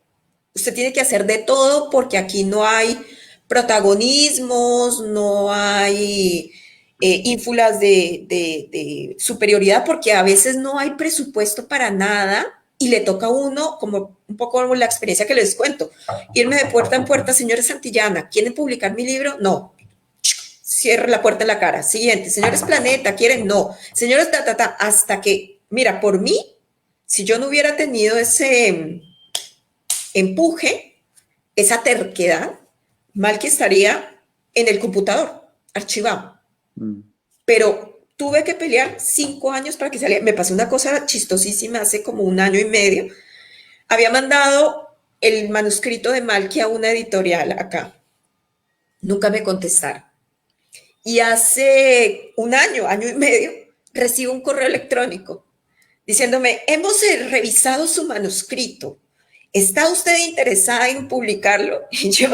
Usted tiene que hacer de todo porque aquí no hay protagonismos, no hay ínfulas de superioridad, porque a veces no hay presupuesto para nada y le toca a uno, como un poco la experiencia que les cuento, irme de puerta en puerta, señores Santillana, ¿quieren publicar mi libro? No. Cierra la puerta en la cara. Siguiente, señores Planeta, ¿quieren? No. Señores, hasta que, mira, por mí, si yo no hubiera tenido ese empuje, esa terquedad, mal que estaría en el computador, archivado. Pero tuve que pelear 5 años para que saliera. Me pasó una cosa chistosísima hace como 1 año y medio. Había mandado el manuscrito de Malky a una editorial acá. Nunca me contestaron. Y hace 1 año, 1 año y medio, recibo un correo electrónico diciéndome, hemos revisado su manuscrito. ¿Está usted interesada en publicarlo? Y yo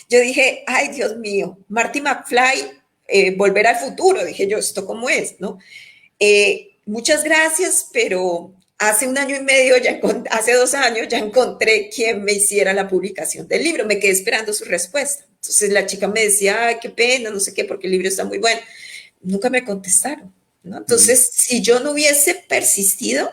dije, ay, Dios mío, Marty McFly, Volver al Futuro. Dije yo, ¿esto cómo es? ¿No? Muchas gracias, pero hace 1 año y medio, hace 2 años, ya encontré quien me hiciera la publicación del libro. Me quedé esperando su respuesta. Entonces la chica me decía, ay, qué pena, no sé qué, porque el libro está muy bueno. Nunca me contestaron, ¿no? Entonces, si yo no hubiese persistido,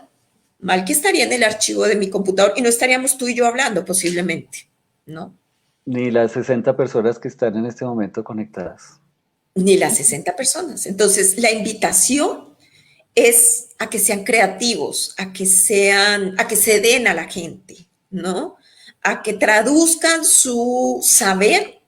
mal que estaría en el archivo de mi computador y no estaríamos tú y yo hablando posiblemente, ¿no? Ni las 60 personas que están en este momento conectadas. Ni las 60 personas. Entonces, la invitación es a que sean creativos, a que se den a la gente, ¿no? A que traduzcan su saber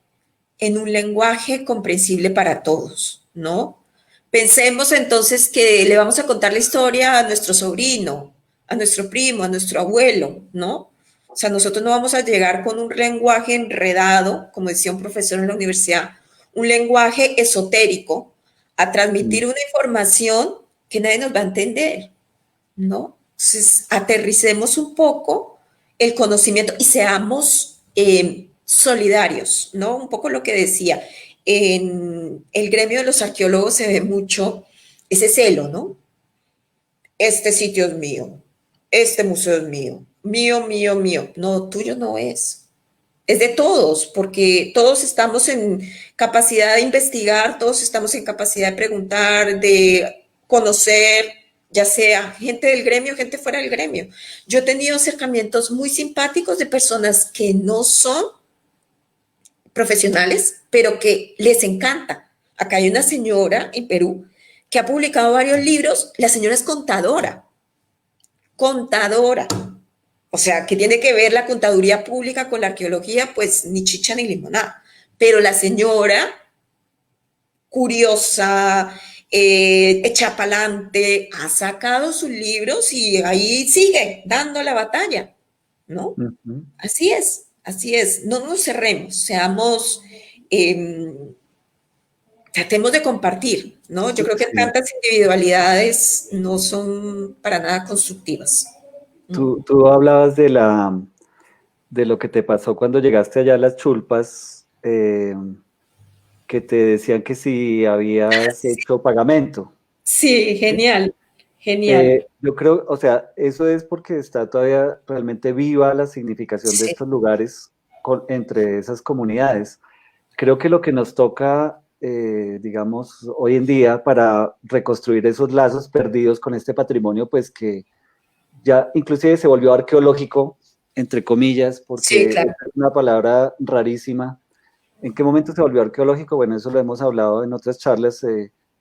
en un lenguaje comprensible para todos, ¿no? Pensemos entonces que le vamos a contar la historia a nuestro sobrino, a nuestro primo, a nuestro abuelo, ¿no? O sea, nosotros no vamos a llegar con un lenguaje enredado, como decía un profesor en la universidad, un lenguaje esotérico, a transmitir una información que nadie nos va a entender, ¿no? Entonces, aterricemos un poco el conocimiento y seamos solidarios, ¿no? Un poco lo que decía. En el gremio de los arqueólogos se ve mucho ese celo, ¿no? Este sitio es mío, este museo es mío, mío, mío, mío. No, tuyo no es de todos, porque todos estamos en capacidad de investigar, todos estamos en capacidad de preguntar, de conocer, ya sea gente del gremio, gente fuera del gremio. Yo he tenido acercamientos muy simpáticos de personas que no son profesionales, pero que les encanta. Acá hay una señora en Perú que ha publicado varios libros, la señora es contadora, contadora. O sea, ¿qué tiene que ver la contaduría pública con la arqueología? Pues ni chicha ni limonada. Pero la señora, curiosa, echa pa'lante, ha sacado sus libros y ahí sigue dando la batalla, ¿no? Así es, así es. No nos cerremos, seamos, tratemos de compartir, ¿no? Yo creo que tantas individualidades no son para nada constructivas. Tú hablabas de lo que te pasó cuando llegaste allá a las Chulpas, que te decían que si habías hecho pagamento. Sí, genial, genial. Yo creo, o sea, eso es porque está todavía realmente viva la significación de Sí, estos lugares entre esas comunidades. Creo que lo que nos toca, digamos, hoy en día para reconstruir esos lazos perdidos con este patrimonio, pues que ya inclusive se volvió arqueológico, entre comillas, sí, porque claro. es una palabra rarísima. ¿En qué momento se volvió arqueológico? Bueno, eso lo hemos hablado en otras charlas,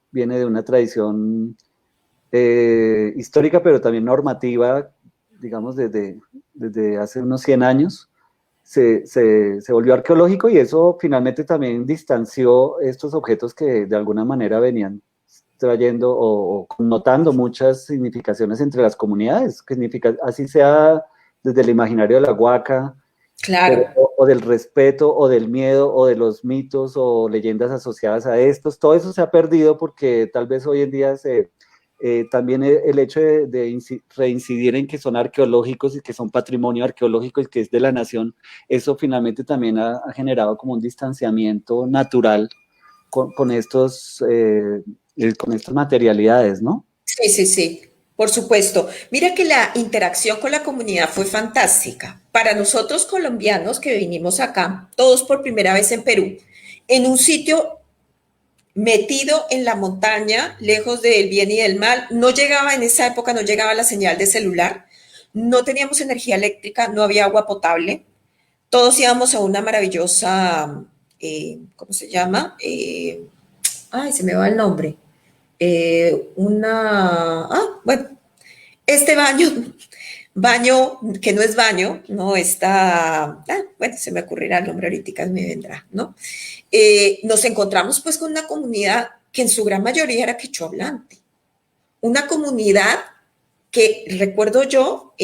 viene de una tradición histórica, pero también normativa, digamos, desde hace unos 100 años. Se volvió arqueológico y eso finalmente también distanció estos objetos que de alguna manera venían trayendo o notando muchas significaciones entre las comunidades, así sea desde el imaginario de la huaca, Claro. o del respeto, o del miedo, o de los mitos o leyendas asociadas a estos. Todo eso se ha perdido porque tal vez hoy en día también el hecho de reincidir en que son arqueológicos y que son patrimonio arqueológico y que es de la nación, eso finalmente también ha generado como un distanciamiento natural con estas materialidades, ¿no? Sí, sí, sí. Por supuesto. Mira que la interacción con la comunidad fue fantástica. Para nosotros colombianos que vinimos acá, todos por primera vez en Perú, en un sitio metido en la montaña, lejos del bien y del mal, no llegaba en esa época, no llegaba la señal de celular, no teníamos energía eléctrica, no había agua potable, todos íbamos a una maravillosa, ¿cómo se llama? Ay, se me va el nombre. Bueno, este baño que no es baño, no está, bueno, se me ocurrirá el nombre ahorita, me vendrá, ¿no? Nos encontramos pues con una comunidad que en su gran mayoría era quechua hablante, una comunidad que recuerdo yo,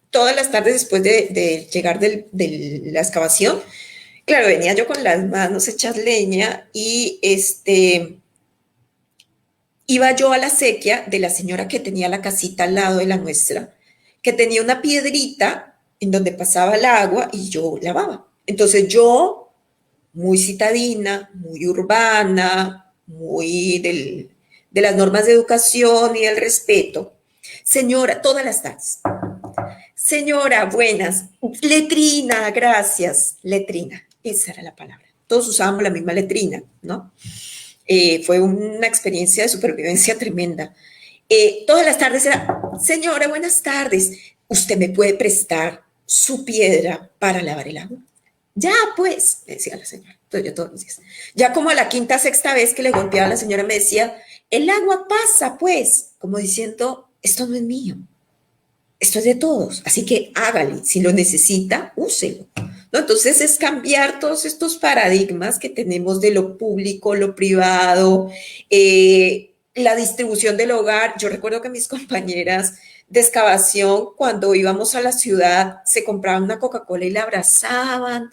todas las tardes después de llegar de la excavación, claro, venía yo con las manos hechas leña y iba yo a la sequía de la señora que tenía la casita al lado de la nuestra, que tenía una piedrita en donde pasaba el agua y yo lavaba. Entonces yo, muy citadina, muy urbana, de las normas de educación y del respeto, señora, todas las tardes, señora, buenas, letrina, gracias, letrina, esa era la palabra. Todos usábamos la misma letrina, ¿no? Fue una experiencia de supervivencia tremenda. Todas las tardes era, señora, buenas tardes, ¿usted me puede prestar su piedra para lavar el agua? Ya, pues, me decía la señora. Entonces yo todos los días. Ya como a la quinta, sexta vez que le golpeaba a la señora me decía, el agua pasa, pues, como diciendo, esto no es mío, esto es de todos, así que hágale, si lo necesita, úselo. ¿No? Entonces es cambiar todos estos paradigmas que tenemos de lo público, lo privado, la distribución del hogar. Yo recuerdo que mis compañeras de excavación, cuando íbamos a la ciudad, se compraban una Coca-Cola y la abrazaban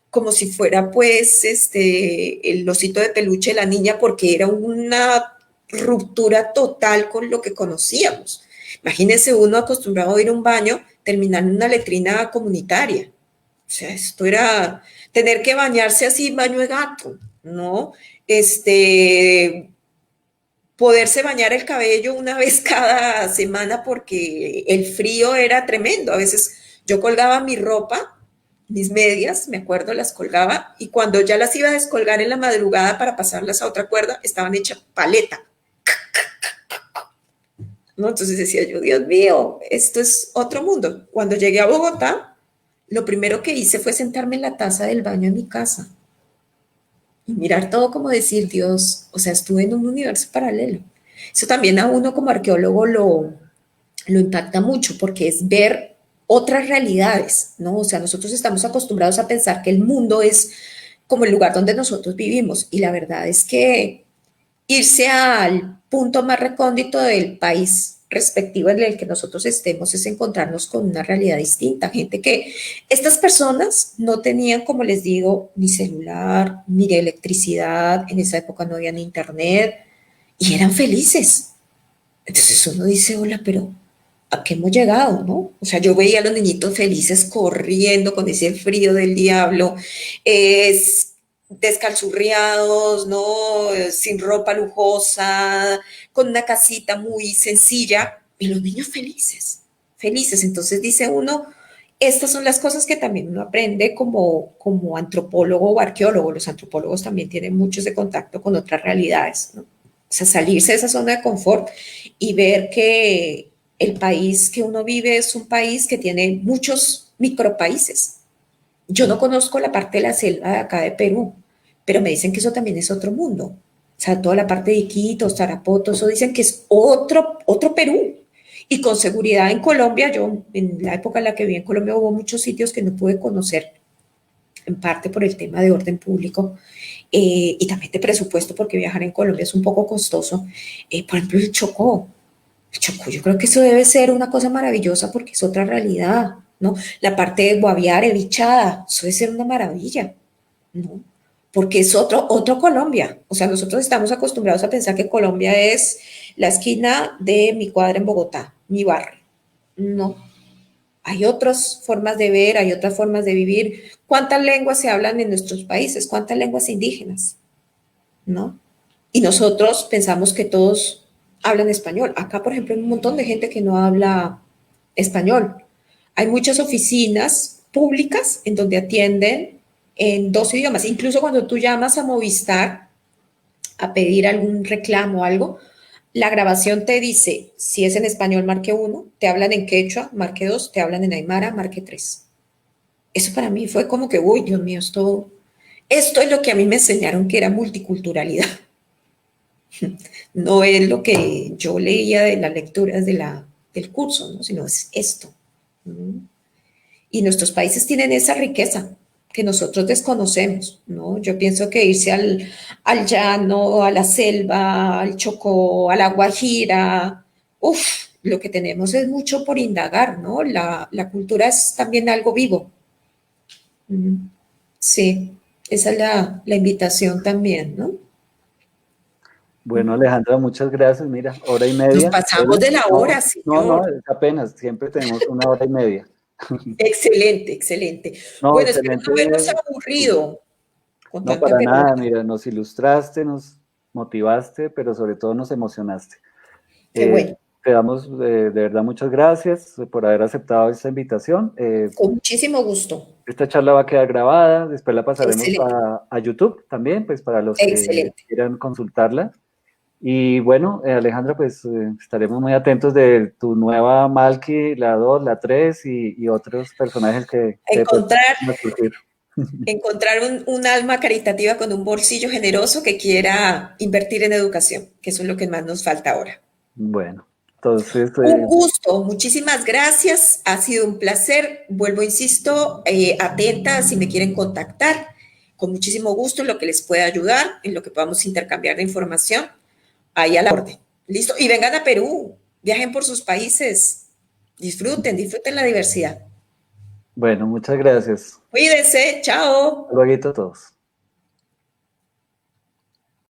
como si fuera pues el osito de peluche de la niña, porque era una ruptura total con lo que conocíamos. Imagínense uno acostumbrado a ir a un baño, terminar en una letrina comunitaria. O sea, esto era tener que bañarse así, baño de gato, ¿no? Poderse bañar el cabello una vez cada semana porque el frío era tremendo. A veces yo colgaba mi ropa, mis medias, me acuerdo, las colgaba y cuando ya las iba a descolgar en la madrugada para pasarlas a otra cuerda, estaban hechas paleta. ¿No? Entonces decía yo, Dios mío, esto es otro mundo. Cuando llegué a Bogotá, lo primero que hice fue sentarme en la taza del baño en mi casa y mirar todo como decir, Dios, o sea, estuve en un universo paralelo. Eso también a uno como arqueólogo lo impacta mucho porque es ver otras realidades, ¿no? O sea, nosotros estamos acostumbrados a pensar que el mundo es como el lugar donde nosotros vivimos y la verdad es que irse al punto más recóndito del país respectivo en el que nosotros estemos es encontrarnos con una realidad distinta. Gente que estas personas no tenían, como les digo, ni celular, ni electricidad, en esa época no había ni internet y eran felices. Entonces uno dice, hola, pero ¿a qué hemos llegado, no? O sea, yo veía a los niñitos felices corriendo con ese frío del diablo, descalzurriados, ¿no? Sin ropa lujosa, con una casita muy sencilla, y los niños felices, felices. Entonces dice uno, estas son las cosas que también uno aprende como antropólogo o arqueólogo. Los antropólogos también tienen mucho ese contacto con otras realidades, ¿no? O sea, salirse de esa zona de confort y ver que el país que uno vive es un país que tiene muchos micropaíses. Yo no conozco la parte de la selva de acá de Perú, pero me dicen que eso también es otro mundo. O sea, toda la parte de Iquitos, Tarapoto, eso dicen que es otro Perú. Y con seguridad en Colombia, yo en la época en la que viví en Colombia hubo muchos sitios que no pude conocer, en parte por el tema de orden público y también de presupuesto, porque viajar en Colombia es un poco costoso. Por ejemplo, el Chocó. Chocó, yo creo que eso debe ser una cosa maravillosa porque es otra realidad, ¿no? La parte de Guaviare, Bichada, eso debe ser una maravilla, ¿no? Porque es otro Colombia. O sea, nosotros estamos acostumbrados a pensar que Colombia es la esquina de mi cuadra en Bogotá, mi barrio. No, hay otras formas de ver, hay otras formas de vivir. ¿Cuántas lenguas se hablan en nuestros países? ¿Cuántas lenguas indígenas? ¿No? Y nosotros pensamos que todos hablan español. Acá, por ejemplo, hay un montón de gente que no habla español. Hay muchas oficinas públicas en donde atienden en dos idiomas. Incluso cuando tú llamas a Movistar a pedir algún reclamo o algo, la grabación te dice, si es en español, marque uno, te hablan en quechua, marque dos, te hablan en aymara, marque tres. Eso para mí fue como que, uy, Dios mío, esto es lo que a mí me enseñaron que era multiculturalidad. No es lo que yo leía de las lecturas del curso, ¿no? Sino es esto. ¿No? Y nuestros países tienen esa riqueza que nosotros desconocemos, ¿no? Yo pienso que irse al llano, a la selva, al Chocó, a la Guajira, uff, lo que tenemos es mucho por indagar, ¿no? La cultura es también algo vivo. Mm, sí, esa es la invitación también, ¿no? Bueno, Alejandra, muchas gracias. Mira, hora y Nos media. pasamos de la No, hora, no, no, señor. es apenas, siempre tenemos una hora y media. Excelente, excelente. No, Bueno, espero no excelente. habernos aburrido con No, tanta para nada, pregunta. mira, nos ilustraste, nos motivaste, pero sobre todo nos emocionaste. Qué Eh, bueno. Te damos de verdad muchas gracias por haber aceptado esta invitación. Con muchísimo gusto. Esta charla va a quedar grabada, después la pasaremos Excelente, a YouTube también, pues para los que excelente. quieran consultarla. Y bueno, Alejandra, pues estaremos muy atentos de tu nueva Malky, la 2, la 3 y otros personajes que pues, Encontrar, van a surgir. encontrar un alma caritativa con un bolsillo generoso que quiera invertir en educación, que eso es lo que más nos falta ahora. Bueno, entonces, Un gusto, muchísimas gracias, ha sido un placer. Vuelvo, insisto, atenta si me quieren contactar, con muchísimo gusto en lo que les pueda ayudar, en lo que podamos intercambiar de información, ahí a la orden. Listo, y vengan a Perú, viajen por sus países, disfruten la diversidad. bueno, muchas gracias. Cuídense, chao. Hasta luego a todos.